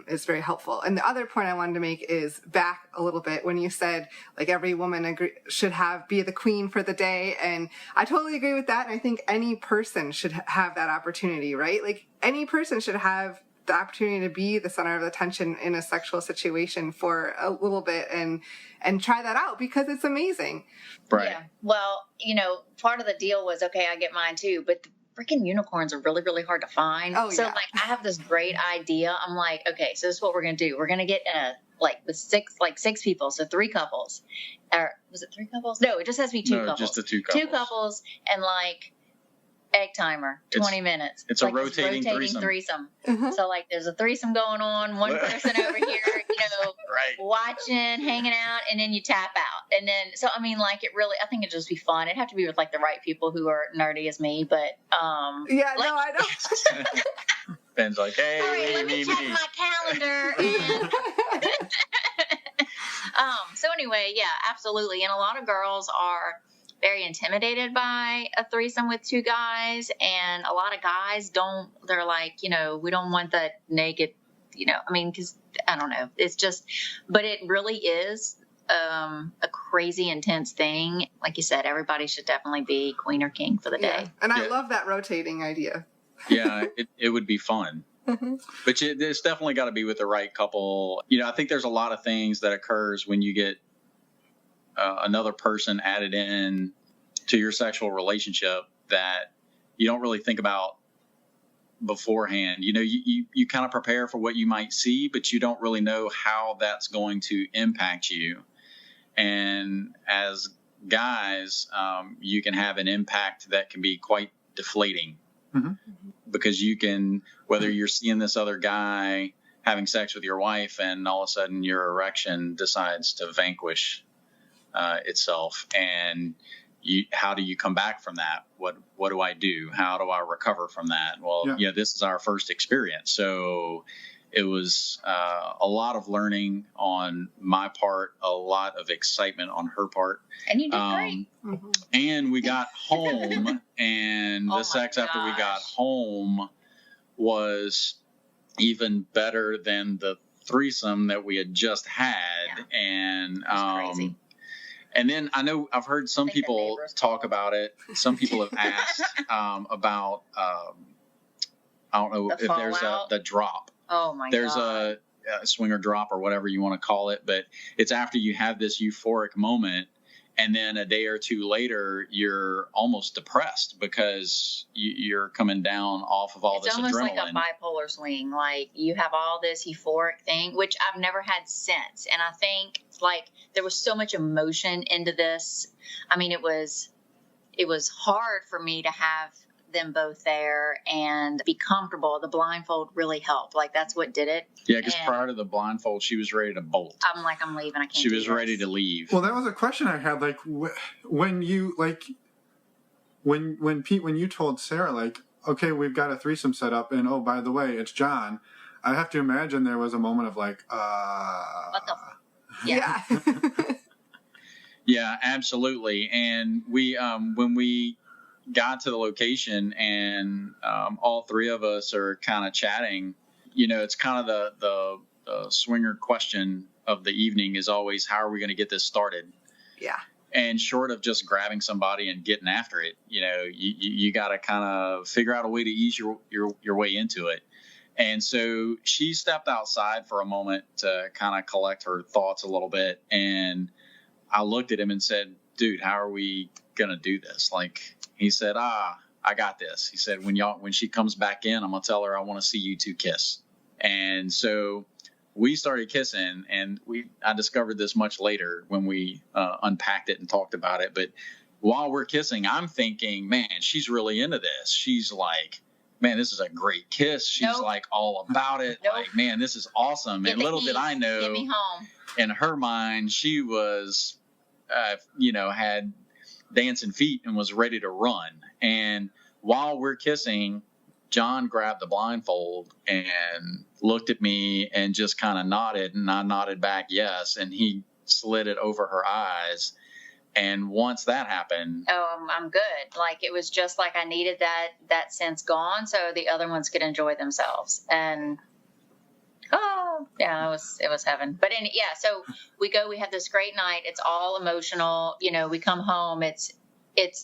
is very helpful. And the other point I wanted to make is back a little bit when you said, like, every woman should be the queen for the day. And I totally agree with that. And I think any person should have that opportunity, right? Like, any person should have the opportunity to be the center of attention in a sexual situation for a little bit and try that out, because it's amazing. Right. Yeah. Well, part of the deal was, okay, I get mine too, but the freaking unicorns are really, really hard to find. Oh, so yeah. I have this great idea. I'm like, okay, so this is what we're going to do. We're going to get with six people. So 3 couples. Or was it 3 couples? No, it just has to be 2 couples. Just the 2 couples. 2 couples and egg timer, 20 minutes. It's a rotating threesome. Mm-hmm. So there's a threesome going on, one person over here, right, watching, hanging out, and then you tap out. And then, so, I mean, I think it'd just be fun. It'd have to be with the right people who are nerdy as me, but, yeah, no, I know. Ben's like, hey, all right, let me check my calendar. And so anyway, yeah, absolutely. And a lot of girls are very intimidated by a threesome with 2 guys, and a lot of guys don't. They're like, we don't want that naked, because I don't know. It's just, but it really is a crazy intense thing. Like you said, everybody should definitely be queen or king for the day. And I love that rotating idea. Yeah, it would be fun. Mm-hmm. But it's definitely got to be with the right couple. I think there's a lot of things that occurs when you get another person added in to your sexual relationship that you don't really think about beforehand. You kind of prepare for what you might see, but you don't really know how that's going to impact you. And as guys, you can have an impact that can be quite deflating. Mm-hmm. Because you can, whether you're seeing this other guy having sex with your wife and all of a sudden your erection decides to vanquish itself, and how do you come back from that? What do I do? How do I recover from that? Well, this is our first experience, so It was a lot of learning on my part, a lot of excitement on her part. And you did great. And we got home, and the sex after we got home was even better than the threesome that we had just had. Yeah. And crazy. And then I know I've heard some people talk about it. Some people have asked about I don't know if there's the drop. Oh my God. There's a swinger drop or whatever you want to call it, but it's after you have this euphoric moment, and then a day or two later you're almost depressed because you're coming down off of all this adrenaline. It's almost like a bipolar swing. Like you have all this euphoric thing, which I've never had since. And I think like there was so much emotion into this. I mean, it was hard for me to have them both there and be comfortable. The blindfold really helped. Like that's what did it. Yeah, because prior to the blindfold, she was ready to bolt. I'm like, I'm leaving. I can't. She was ready to leave. Well, that was a question I had. Like when you when Pete, when you told Sarah, like, okay, we've got a threesome set up, and oh, by the way, it's John. I have to imagine there was a moment of like, what the? Yeah. Yeah, absolutely. And we when we got to the location and all three of us are kind of chatting, you know, it's kind of the swinger question of the evening is always, how are we going to get this started? Yeah. And short of just grabbing somebody and getting after it, you know, you got to kind of figure out a way to ease your way into it. And so she stepped outside for a moment to kind of collect her thoughts a little bit. And I looked at him and said, dude, how are we going to do this? Like, he said, I got this. He said, when she comes back in, I'm going to tell her I want to see you two kiss. And so we started kissing, and I discovered this much later when we unpacked it and talked about it. But while we're kissing, I'm thinking, man, she's really into this. She's like, man, this is a great kiss. She's like all about it. Like, man, this is awesome. And little did I know, get me home. In her mind, she was, had dancing feet and was ready to run. And while we're kissing, John grabbed the blindfold and looked at me and just kind of nodded, and I nodded back yes, and he slid it over her eyes. And once that happened, I'm good. Like it was just like I needed that sense gone so the other ones could enjoy themselves. And it was heaven. But so we have this great night. It's all emotional. You know, we come home. It's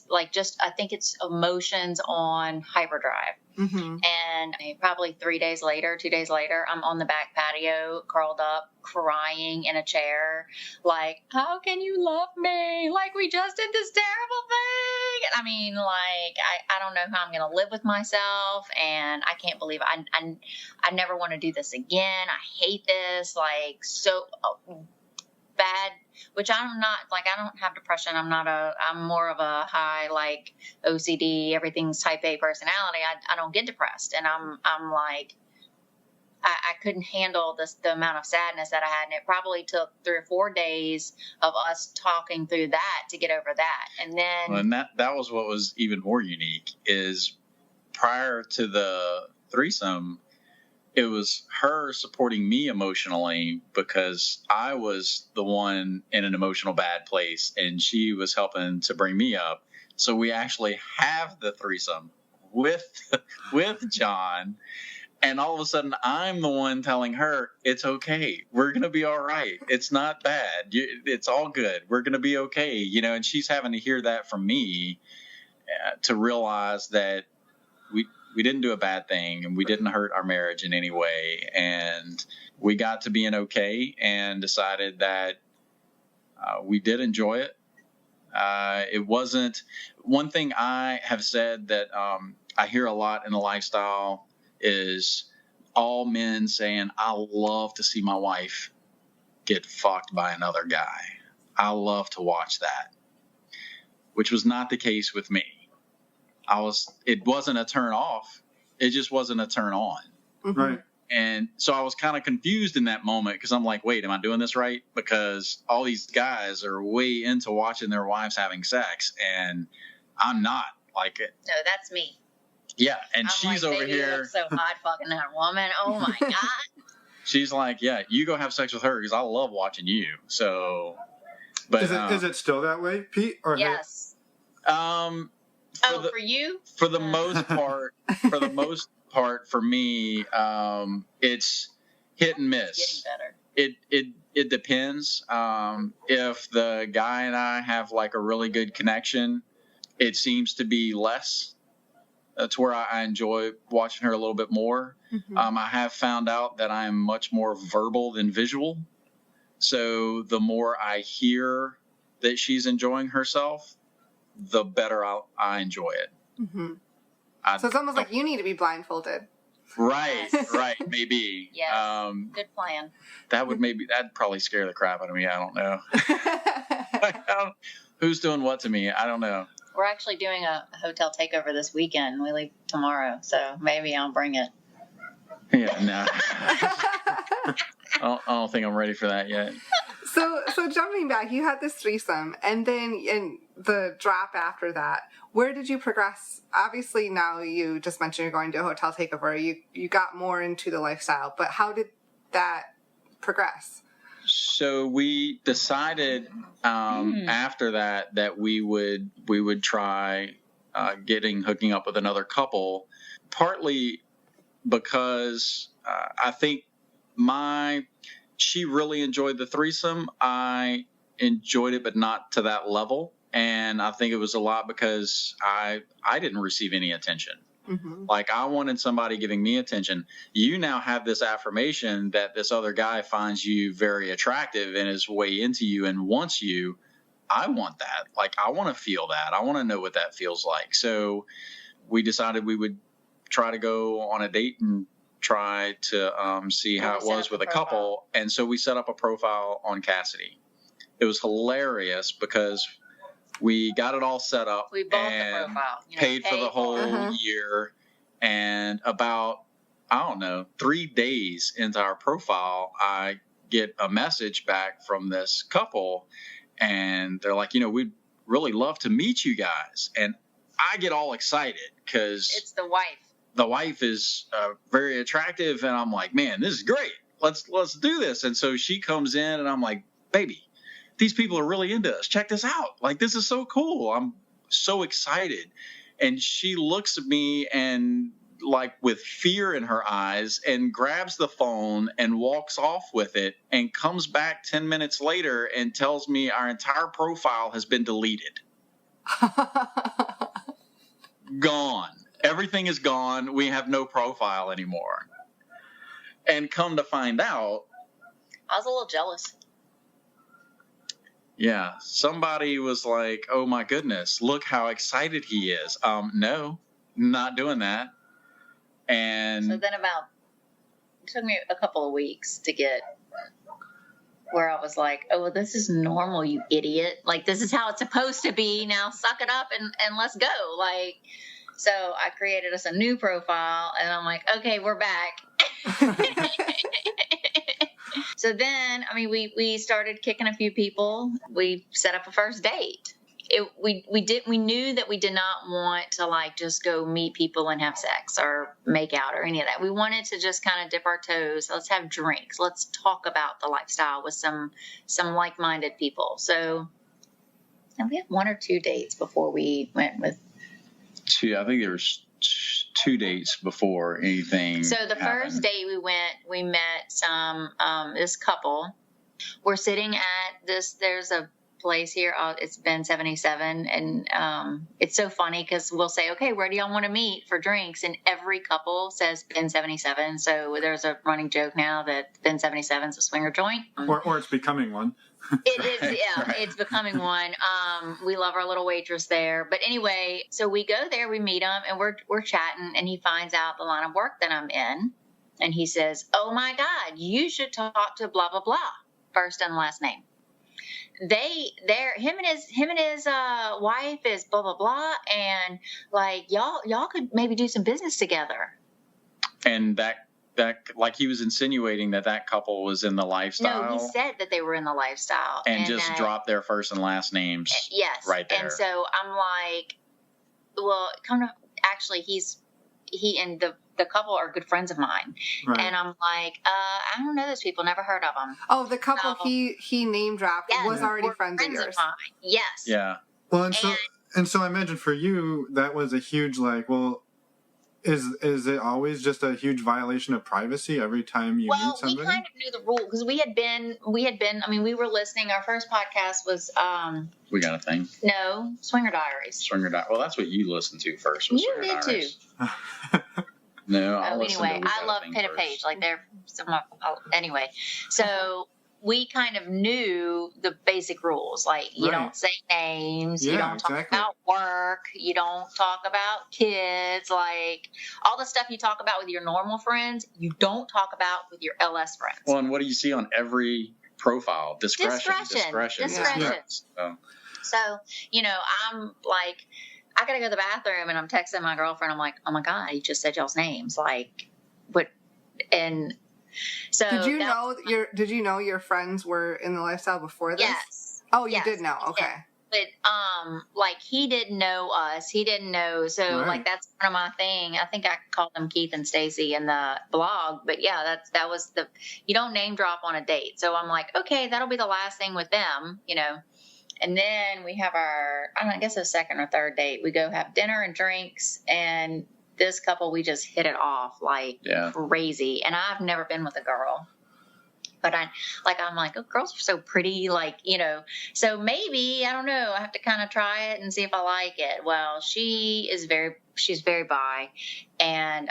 like I think it's emotions on hyperdrive. Mm-hmm. And probably 2 days later, I'm on the back patio, curled up, crying in a chair. Like, how can you love me? Like, we just did this terrible thing. I mean, like, I don't know how I'm going to live with myself. And I can't believe I never want to do this again. I hate this. Like, so bad. Which I'm not, like, I don't have depression. I'm more of a high, like, OCD, everything's type A personality. I don't get depressed. And I'm like, I couldn't handle the amount of sadness that I had. And it probably took 3 or 4 days of us talking through that to get over that. And then. Well, and that was what was even more unique is prior to the threesome, it was her supporting me emotionally because I was the one in an emotional bad place, and she was helping to bring me up. So we actually have the threesome with John, and all of a sudden I'm the one telling her it's okay. We're going to be all right. It's not bad. It's all good. We're going to be okay. You know, and she's having to hear that from me to realize that we didn't do a bad thing, and we didn't hurt our marriage in any way. And we got to being okay and decided that we did enjoy it. It wasn't one thing I have said that I hear a lot in the lifestyle is all men saying, I love to see my wife get fucked by another guy. I love to watch that, which was not the case with me. It wasn't a turn off. It just wasn't a turn on. Mm-hmm. Right. And so I was kind of confused in that moment because I'm like, wait, am I doing this right? Because all these guys are way into watching their wives having sex, and I'm not like it. No, that's me. Yeah. And I'm she's like, over here. You look so hot fucking that woman. Oh my God. she's like, yeah, you go have sex with her because I love watching you. So, but is it still that way, Pete? Or yes. For you? For the most part, for me, it's hit and miss. It's getting better. It depends. If the guy and I have like a really good connection, it seems to be less. That's where I enjoy watching her a little bit more. Mm-hmm. I have found out that I am much more verbal than visual. So the more I hear that she's enjoying herself, the better I enjoy it. Mm-hmm. So it's almost like you need to be blindfolded. Right, right, maybe. Yes, good plan. That'd probably scare the crap out of me. I don't know. Who's doing what to me? I don't know. We're actually doing a hotel takeover this weekend. We leave tomorrow, so maybe I'll bring it. Yeah, no. I don't think I'm ready for that yet. So jumping back, you had this threesome, and then in the drop after that, where did you progress? Obviously, now you just mentioned you're going to a hotel takeover. You got more into the lifestyle, but how did that progress? So we decided after that we would try hooking up with another couple, partly because I think she really enjoyed the threesome. I enjoyed it, but not to that level. And I think it was a lot because I didn't receive any attention. Mm-hmm. Like, I wanted somebody giving me attention. You now have this affirmation that this other guy finds you very attractive and is way into you and wants you. I want that. Like, I want to feel that. I want to know what that feels like. So we decided we would try to go on a date and try to see how it was with a couple. And so we set up a profile on Cassidy. It was hilarious because we got it all set up. We bought the profile. Paid for the whole year. And about, 3 days into our profile, I get a message back from this couple. And they're like, we'd really love to meet you guys. And I get all excited because it's the wife. The wife is very attractive. And I'm like, man, this is great. Let's do this. And so she comes in and I'm like, baby, these people are really into us. Check this out. Like, this is so cool. I'm so excited. And she looks at me and like with fear in her eyes and grabs the phone and walks off with it and comes back 10 minutes later and tells me our entire profile has been deleted. Gone. Everything is gone. We have no profile anymore. And come to find out, I was a little jealous. Yeah, somebody was like, oh my goodness, look how excited he is. No, not doing that. And so then it took me a couple of weeks to get where I was like, oh, well, this is normal, you idiot. Like, this is how it's supposed to be. Now suck it up and let's go. Like, so I created us a new profile and I'm like, okay, we're back. So then, we started kicking a few people. We set up a first date. We knew that we did not want to like just go meet people and have sex or make out or any of that. We wanted to just kind of dip our toes. Let's have drinks. Let's talk about the lifestyle with some like-minded people. So, and we had 1 or 2 dates before we went with. I think there was 2 dates before anything. So the first day we met this couple. We're sitting at this, there's a place here, it's Ben 77, and it's so funny because we'll say, okay, where do y'all want to meet for drinks? And every couple says Ben 77. So there's a running joke now that Ben 77 is a swinger joint. Or it's becoming one. It is, yeah, right. It's becoming one. We love our little waitress there. But anyway, so we go there, we meet him, and we're chatting, and he finds out the line of work that I'm in. And he says, oh my God, you should talk to blah, blah, blah, first and last name. Him and his wife is blah, blah, blah. And like, y'all could maybe do some business together. And that like he was insinuating that couple was in the lifestyle. No, he said that they were in the lifestyle. And just dropped their first and last names. Yes. Right there. And so I'm like, well, actually he and the the couple are good friends of mine. Right. And I'm like, I don't know those people, never heard of them. Oh, the couple he name dropped was already were friends of yours. mine. Yes. Yeah. Well, and so I imagine for you that was a huge like. Well, is it always just a huge violation of privacy every time you meet somebody? Well, we kind of knew the rule because we had been. I mean, we were listening. Our first podcast was. We Got a Thing. No, Swinger Diaries. Swinger Diaries. Well, that's what you listened to first. Was You Swinger did Diaries. too. No, Anyway, I love Pit a Page. Like they're anyway. So we kind of knew the basic rules. Like you don't say names. Yeah, you don't talk about work. You don't talk about kids. Like all the stuff you talk about with your normal friends, you don't talk about with your LS friends. Well, and what do you see on every profile? Discretion. Yeah. So, I'm like, I gotta go to the bathroom, and I'm texting my girlfriend. I'm like, oh my God, you just said y'all's names. Like, what? And so did you know your friends were in the lifestyle before this? Yes. Oh, you did know. Okay. Yeah. But like he didn't know us. He didn't know. So like that's kind of my thing. I think I called them Keith and Stacy in the blog. But yeah, that was you don't name drop on a date. So I'm like, okay, that'll be the last thing with them, And then we have I guess a second or third date. We go have dinner and drinks, and this couple, we just hit it off like crazy. And I've never been with a girl. But I'm like, oh, girls are so pretty, so maybe, I don't know, I have to kind of try it and see if I like it. Well, she's very bi, and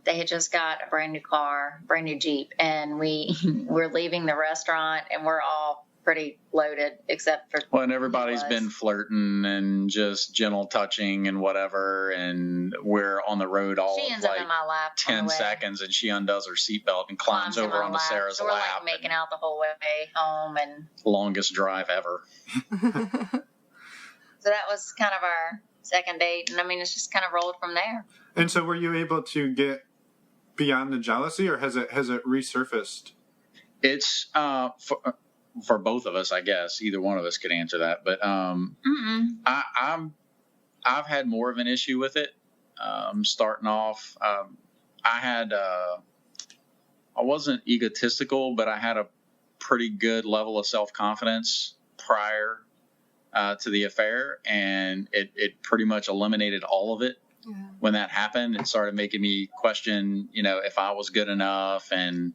they had just got a brand new car, brand new Jeep, and we're leaving the restaurant, and we're all pretty loaded, except for and everybody's been flirting and just gentle touching and whatever, and we're on the road all she ends up in my lap 10 seconds, and she undoes her seatbelt and climbs over onto Sarah's lap. We're like making out the whole way home, and longest drive ever. So that was kind of our second date, and I mean it's just kind of rolled from there. And so were you able to get beyond the jealousy, or has it resurfaced? It's for both of us, I guess. Either one of us could answer that. But I've had more of an issue with it. Starting off, I wasn't egotistical, but I had a pretty good level of self-confidence prior to the affair, and it pretty much eliminated all of it. Yeah. When that happened, it started making me question, if I was good enough, and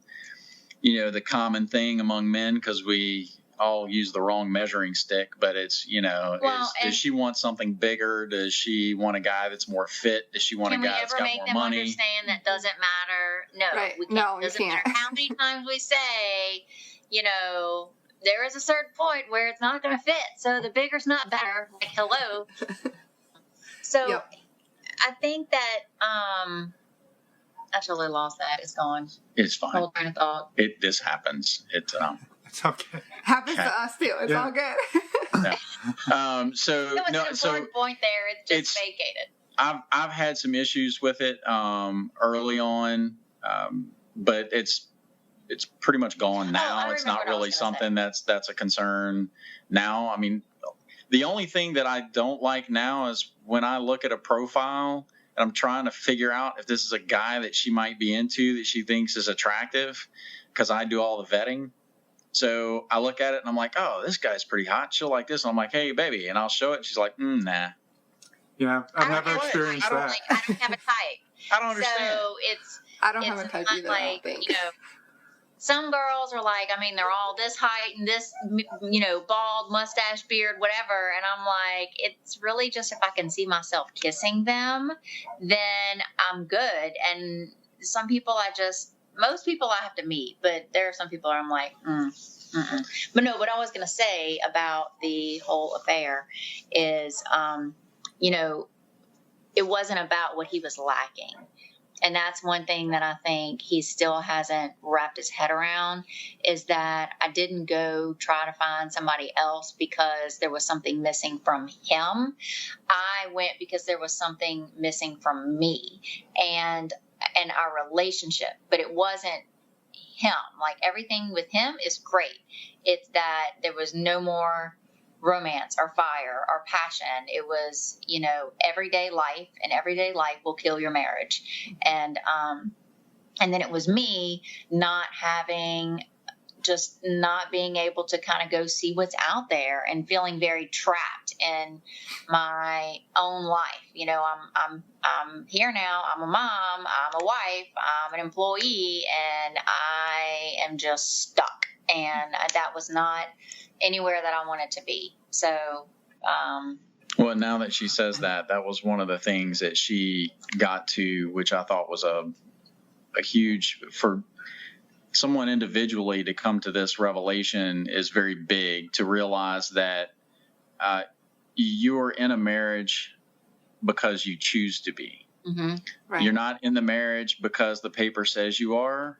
the common thing among men, because we all use the wrong measuring stick, but it's, does she want something bigger? Does she want a guy that's more fit? Does she want a guy that's got more money? Can we ever make them understand that doesn't matter? No, right. We can't. No, it doesn't matter how many times we say, there is a certain point where it's not going to fit. So the bigger's not better. Like, hello. So I think that, I totally lost that. It's gone. It's fine. Whole train of thought. This happens. It's okay. Happens to us too. It's all good. It's an important point there. It's just vacated. I've had some issues with it early on, but it's pretty much gone now. It's not really something that's a concern now. I mean, the only thing that I don't like now is when I look at a profile and I'm trying to figure out if this is a guy that she might be into, that she thinks is attractive, because I do all the vetting. So I look at it and I'm like, oh, this guy's pretty hot. She'll like this. And I'm like, hey, baby. And I'll show it. She's like, nah. Yeah, I've never experienced that. I don't have a type. I don't understand. So I don't have a type either, I don't think. Some girls are like, they're all this height and this, bald, mustache, beard, whatever. And I'm like, it's really just if I can see myself kissing them, then I'm good. And some people most people I have to meet, but there are some people where I'm like, But no, what I was going to say about the whole affair is, it wasn't about what he was lacking. And that's one thing that I think he still hasn't wrapped his head around, is that I didn't go try to find somebody else because there was something missing from him. I went because there was something missing from me and our relationship, but it wasn't him. Like everything with him is great. It's that there was no more romance or fire or passion. It was, everyday life, and everyday life will kill your marriage. And then it was me not being able to kind of go see what's out there and feeling very trapped in my own life. I'm here now. I'm a mom. I'm a wife. I'm an employee, and I am just stuck. And that was not anywhere that I wanted to be. So, well, now that she says that was one of the things that she got to, which I thought was a huge, for someone individually to come to this revelation is very big, to realize that you're in a marriage because you choose to be. mm-hmm. Right. You're not in the marriage because the paper says you are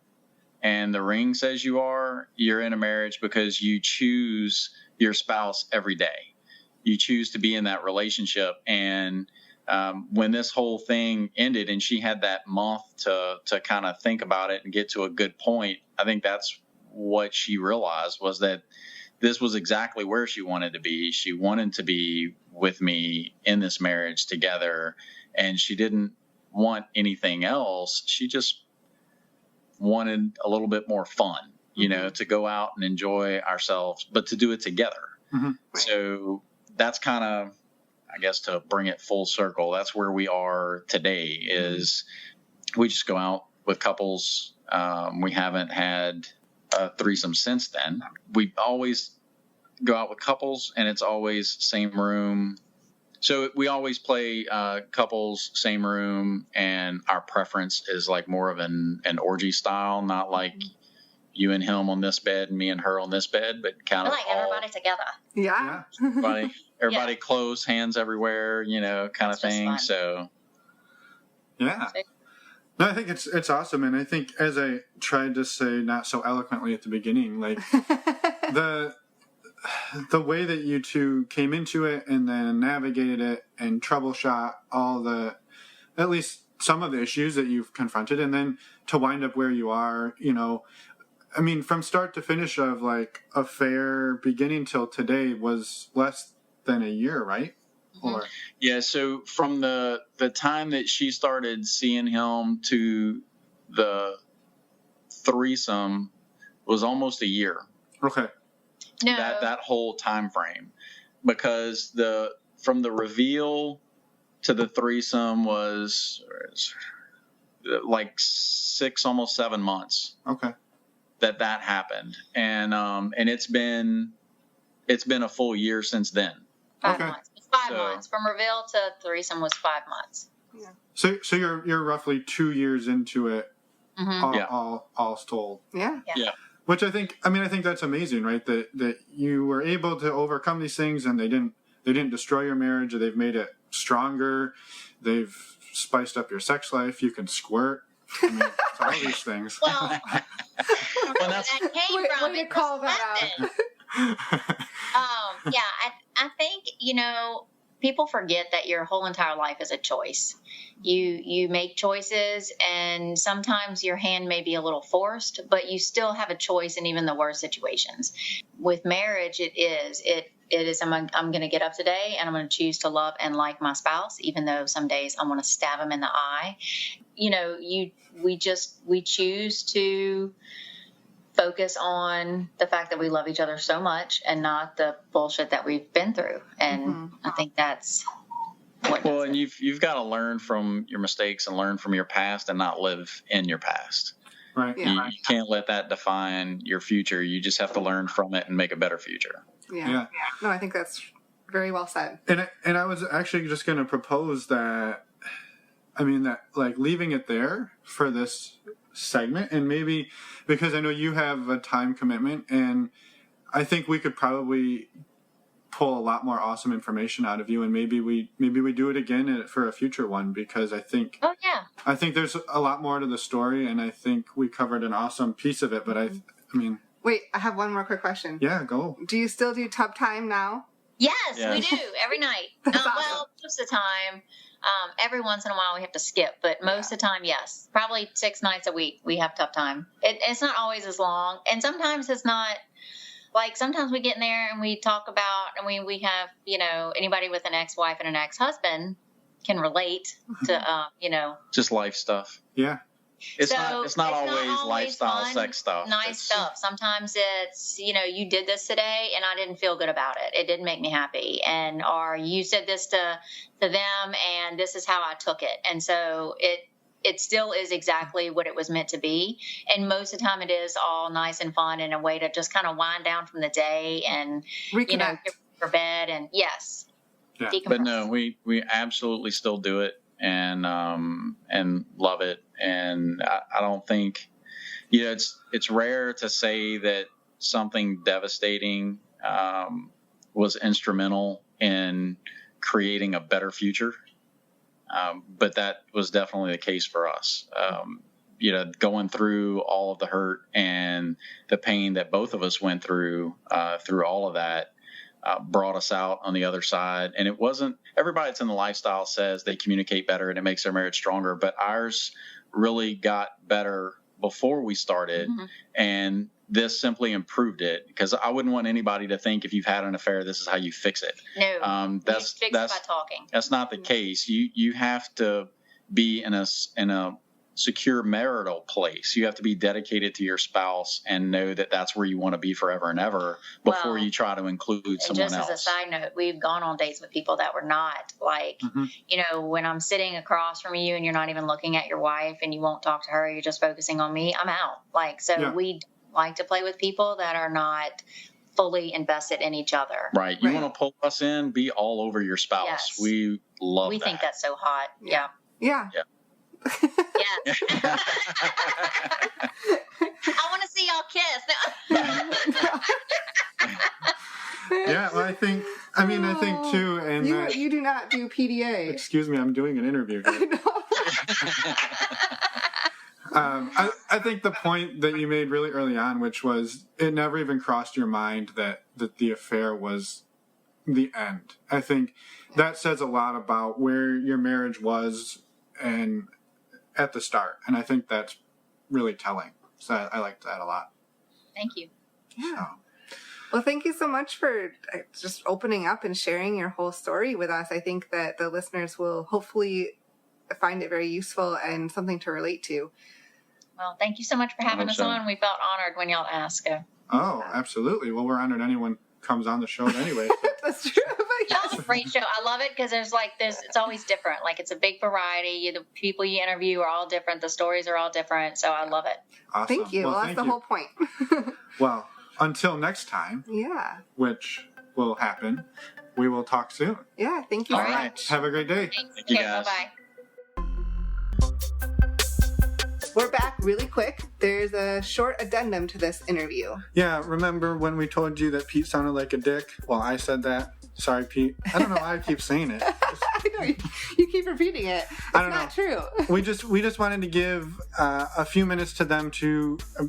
and the ring says you are. You're in a marriage because you choose your spouse every day. You choose to be in that relationship. And when this whole thing ended and she had that month to kind of think about it and get to a good point, I think that's what she realized, was that this was exactly where she wanted to be. She wanted to be with me in this marriage together, and she didn't want anything else. She just wanted a little bit more fun, to go out and enjoy ourselves, but to do it together. Mm-hmm. So that's kind of, I guess, to bring it full circle, that's where we are today. Is we just go out with couples. We haven't had a threesome since then. We always go out with couples, and it's always same room. So we always play couples, same room, and our preference is like more of an orgy style, not like you and him on this bed and me and her on this bed, but kind of like everybody together. Yeah. everybody close, hands everywhere, kind of thing. Fun. So yeah. No, I think it's awesome. And I think, as I tried to say not so eloquently at the beginning, like the way that you two came into it and then navigated it and troubleshot at least some of the issues that you've confronted, and then to wind up where you are, I mean, from start to finish of like a fair beginning till today was less than a year, right? Mm-hmm. Or yeah, so from the time that she started seeing him to the threesome was almost a year. okay. No. That whole time frame, because from the reveal to the threesome was like 6, almost 7 months. Okay. That happened, and it's been a full year since then. 5 Okay. months. 5 months. From reveal to threesome was 5 months. Yeah. So you're roughly 2 years into it, Mm-hmm. all told. Yeah. Which I think that's amazing, right? That you were able to overcome these things, and they didn't destroy your marriage, or they've made it stronger. They've spiced up your sex life. You can squirt. I mean, it's all these things. Well, that came from. Way to call that out. I think, people forget that your whole entire life is a choice. You make choices, and sometimes your hand may be a little forced, but you still have a choice in even the worst situations. With marriage, it is I'm going to get up today and I'm going to choose to love and like my spouse, even though some days I want to stab him in the eye. We choose to focus on the fact that we love each other so much, and not the bullshit that we've been through. And I think that's what. Well, and you've got to learn from your mistakes and learn from your past, and not live in your past. Right. Yeah. You can't let that define your future. You just have to learn from it and make a better future. Yeah. No, I think that's very well said. And I was actually just going to propose that, that like leaving it there for this segment, and maybe because I know you have a time commitment, and I think we could probably pull a lot more awesome information out of you, and maybe we do it again for a future one, because I think there's a lot more to the story, and I think we covered an awesome piece of it. But I mean, wait, I have one more quick question. Yeah, go. Do you still do tub time now? Yes, Yeah. we do every night. That's awesome. Well, most of the time. Every once in a while we have to skip, but most of the time, yes. Probably 6 nights a week we have tub time. It's not always as long, and sometimes it's not like sometimes we get in there and we talk about, and we have, anybody with an ex-wife and an ex-husband can relate to, just life stuff. Yeah. It's not always lifestyle, fun, sex stuff. Nice stuff. Sometimes it's, you did this today and I didn't feel good about it. It didn't make me happy. Or you said this to them and this is how I took it. And so it still is exactly what it was meant to be. And most of the time it is all nice and fun and a way to just kind of wind down from the day and, reconnect. Get for bed and yes. Yeah. Decompress. But no, we absolutely still do it and love it. And I don't think, it's rare to say that something devastating was instrumental in creating a better future. But that was definitely the case for us. Going through all of the hurt and the pain that both of us went through all of that, brought us out on the other side. And it wasn't, everybody that's in the lifestyle says they communicate better and it makes their marriage stronger, but ours really got better before we started. Mm-hmm. And this simply improved it, because I wouldn't want anybody to think if you've had an affair, this is how you fix it. No, that's by talking. That's not the case. You have to be in a secure marital place. You have to be dedicated to your spouse and know that that's where you want to be forever and ever before you try to include someone else. Just as a side note, we've gone on dates with people that were not like, when I'm sitting across from you and you're not even looking at your wife and you won't talk to her, you're just focusing on me, I'm out. We like to play with people that are not fully invested in each other. Right. You want to pull us in, be all over your spouse. Yes. We love that. We think that's so hot. Yeah. Yeah. Yes. I want to see y'all kiss. Yeah, well, I think too, and you do not do PDA. Excuse me, I'm doing an interview here. I think the point that you made really early on, which was it never even crossed your mind that the affair was the end. I think that says a lot about where your marriage was and at the start, and I think that's really telling. So I liked that a lot. Thank you. Yeah. Well, thank you so much for just opening up and sharing your whole story with us. I think that the listeners will hopefully find it very useful and something to relate to. Well, thank you so much for having us on. We felt honored when y'all asked. Oh, absolutely. Well, we're honored anyone comes on the show anyway. So. That's true. Y'all's a great show. I love it because it's always different. Like, it's a big variety. The people you interview are all different. The stories are all different. So I love it. Awesome. Thank you. Well, that's the whole point. Well, until next time. Yeah. Which will happen. We will talk soon. Yeah. Thank you so much. Have a great day. Thank you, guys. Bye-bye. We're back really quick. There's a short addendum to this interview. Yeah, remember when we told you that Pete sounded like a dick? Well, I said that. Sorry, Pete. I don't know why I keep saying it. I know, you keep repeating it. It's not true. We just wanted to give a few minutes to them,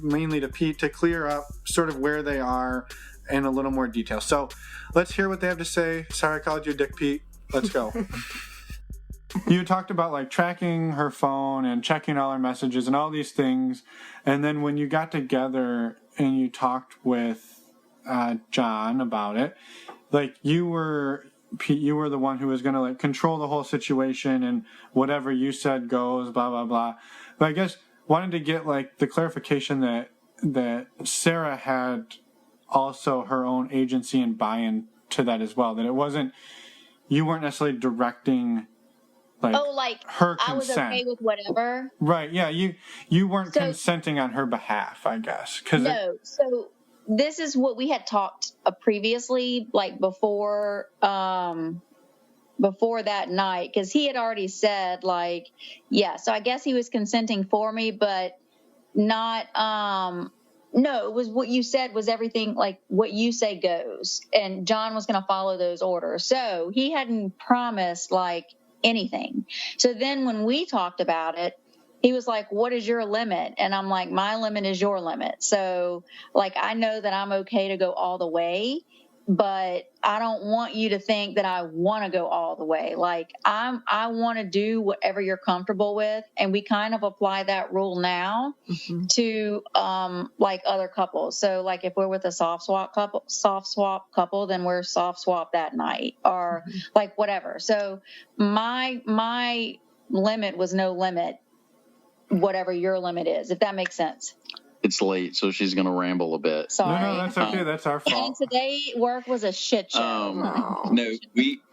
mainly to Pete, to clear up sort of where they are in a little more detail. So let's hear what they have to say. Sorry I called you a dick, Pete. Let's go. You talked about tracking her phone and checking all her messages and all these things. And then when you got together and you talked with John about it, you were the one who was going to control the whole situation and whatever you said goes, blah, blah, blah. But I guess wanted to get the clarification that Sara had also her own agency and buy-in to that as well. That it wasn't, you weren't necessarily directing her consent. I was okay with whatever. Right, yeah, you weren't consenting on her behalf, I guess. So this is what we had talked previously, before that night, because he had already said, so I guess he was consenting for me, but not, no, it was what you said was everything, what you say goes, and John was going to follow those orders. So he hadn't promised, anything. So then when we talked about it, he was like, what is your limit? And I'm like, my limit is your limit. So I know that I'm okay to go all the way. but I don't want you to think that I want to go all the way. Like I want to do whatever you're comfortable with. And we kind of apply that rule now to, like other couples. So like if we're with a soft swap couple, then we're soft swap that night or like whatever. So my limit was no limit, whatever your limit is, if that makes sense. It's late, so she's going to ramble a bit. Sorry. No, that's okay. That's our fault. And today work was a shit show. No,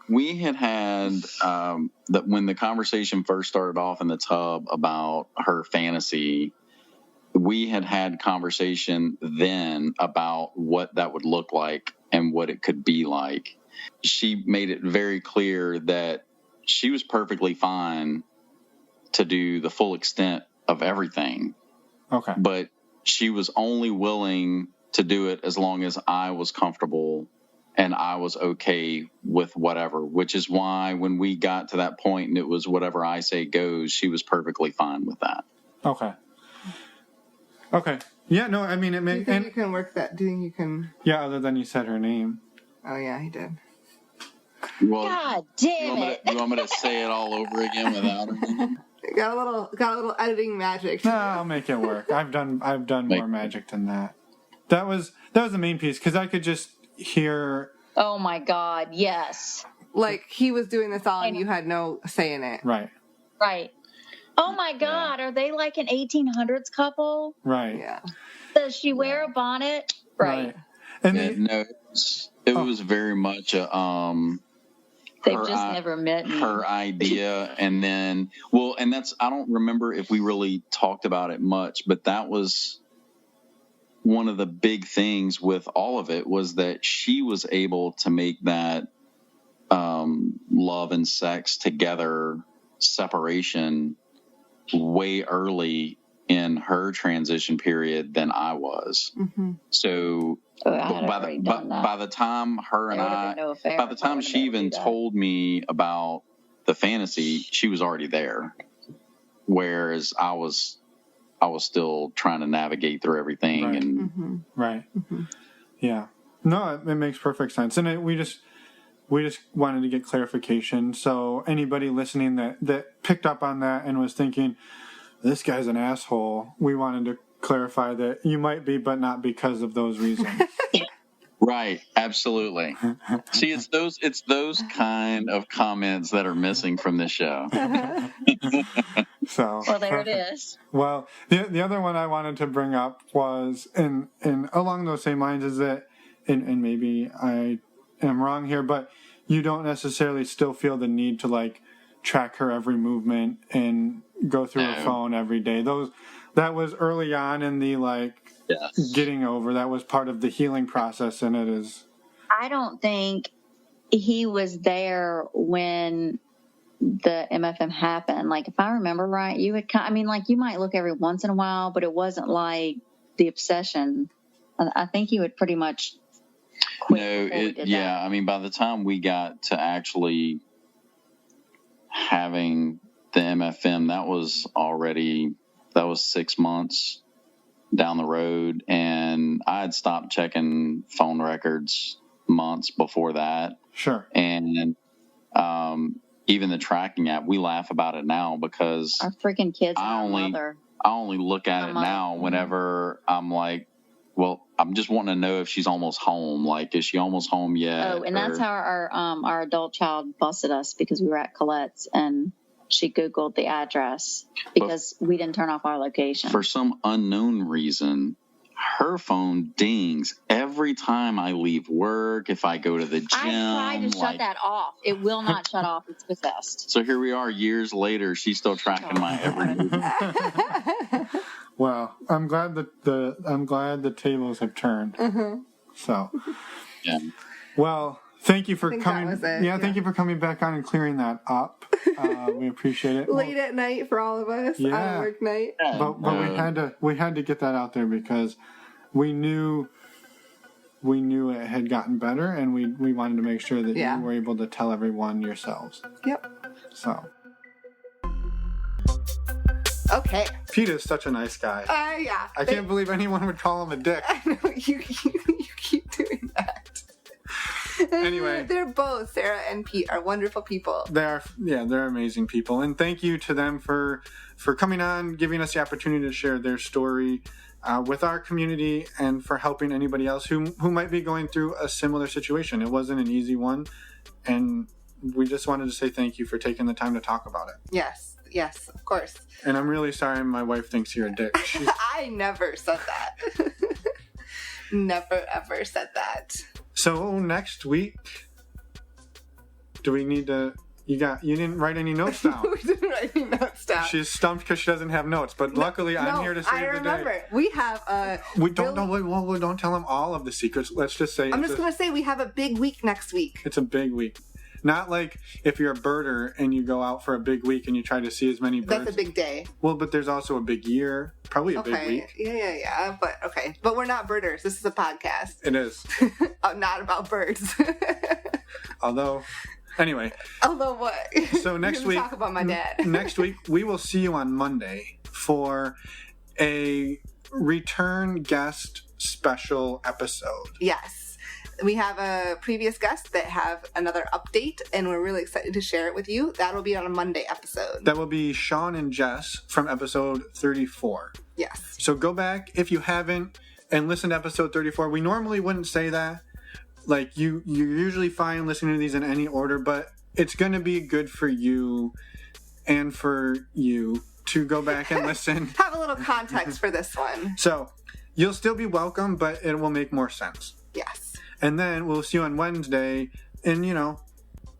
we had that when the conversation first started off in the tub about her fantasy, we had conversation then about what that would look like and what it could be like. She made it very clear that she was perfectly fine to do the full extent of everything. Okay. But she was only willing to do it as long as I was comfortable and I was okay with whatever, which is why when we got to that point and it was whatever I say goes, she was perfectly fine with that. Okay. Yeah, no, I mean, it may... Do you think you can work that? Do you think you can... Yeah, other than you said her name. Oh, yeah, he did. Well, God damn it. You want me to say it all over again without her name? Got a little editing magic. No, I'll make it work. I've done more magic than that. That was the main piece, because I could just hear... Oh, my God, yes. Like, he was doing this all and you had no say in it. Right. Oh, my God, are they like an 1800s couple? Right. Yeah. Does she wear a bonnet? Right. And No, it was very much a... They've just never met me. Her idea, and then, and that's, I don't remember if we really talked about it much, but that was one of the big things with all of it was that she was able to make that love and sex together separation way early in her transition period than I was. Mm-hmm. So by the time her and by the time she even told me about the fantasy, she was already there. Whereas I was still trying to navigate through everything. Right. And Right. Mm-hmm. Yeah. No, it makes perfect sense. And we just wanted to get clarification. So anybody listening that picked up on that and was thinking, this guy's an asshole, we wanted to clarify that you might be, but not because of those reasons. Right, absolutely. See, it's those kind of comments that are missing from this show. So, well, there it is. Well, the other one I wanted to bring up was, and along those same lines, is that, and maybe I am wrong here, but you don't necessarily still feel the need to like track her every movement and go through her phone every day. That was early on in the getting over. That was part of the healing process, and it is. I don't think he was there when the MFM happened. Like, if I remember right, you would. I mean, like, you might look every once in a while, but it wasn't like the obsession. I think he would pretty much quit. I mean, by the time we got to actually having the MFM, that was 6 months down the road, and I had stopped checking phone records months before that. Sure. And even the tracking app, we laugh about it now because our freaking kids. I only look at it now whenever I'm like, well, I'm just wanting to know if she's almost home. Like, is she almost home yet? Oh, and that's how our adult child busted us, because we were at Colette's and she Googled the address because we didn't turn off our location. For some unknown reason, her phone dings every time I leave work, if I go to the gym. I tried to shut that off. It will not shut off. It's possessed. So here we are years later. She's still tracking my every movement. Well, I'm glad that the tables have turned. Mm-hmm. So, yeah. Well, thank you for coming. Thank you for coming back on and clearing that up. We appreciate it. Late at night for all of us on a work night. But we had to get that out there because we knew it had gotten better, and we wanted to make sure that you were able to tell everyone yourselves. Yep. So. Okay. Pete is such a nice guy. Yeah. I can't believe anyone would call him a dick. I know, you keep doing that. Anyway. They're both, Sarah and Pete, are wonderful people. They're amazing people. And thank you to them for coming on, giving us the opportunity to share their story with our community, and for helping anybody else who might be going through a similar situation. It wasn't an easy one, and we just wanted to say thank you for taking the time to talk about it. Yes, of course. And I'm really sorry my wife thinks you're a dick. I never said that. Never, ever said that. So next week, do we need to... You didn't write any notes down. We didn't write any notes down. She's stumped because she doesn't have notes. But luckily, I'm here to save the day. I remember. We have We don't don't tell them all of the secrets. Let's just say... I'm just going to say we have a big week next week. It's a big week. Not like if you're a birder and you go out for a big week and you try to see as many birds. That's a big day. Well, but there's also a big year. Probably a big week. Yeah. But okay. But we're not birders. This is a podcast. It is. Not about birds. Although what? So next week, talk about my dad. Next week, we will see you on Monday for a return guest special episode. Yes. We have a previous guest that have another update, and we're really excited to share it with you. That'll be on a Monday episode. That will be Sean and Jess from episode 34. Yes. So go back, if you haven't, and listen to episode 34. We normally wouldn't say that. Like, you're usually fine listening to these in any order, but it's going to be good for you and for you to go back and listen. Have a little context for this one. So, you'll still be welcome, but it will make more sense. Yes. And then we'll see you on Wednesday, and,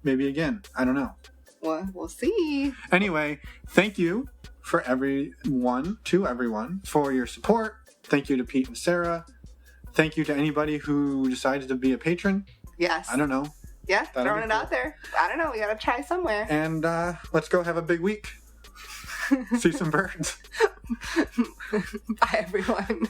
maybe again. I don't know. Well, we'll see. Anyway, thank you to everyone for your support. Thank you to Pete and Sarah. Thank you to anybody who decided to be a patron. Yes. I don't know. Yeah, throwing it out there. I don't know. We got to try somewhere. And let's go have a big week. See some birds. Bye, everyone.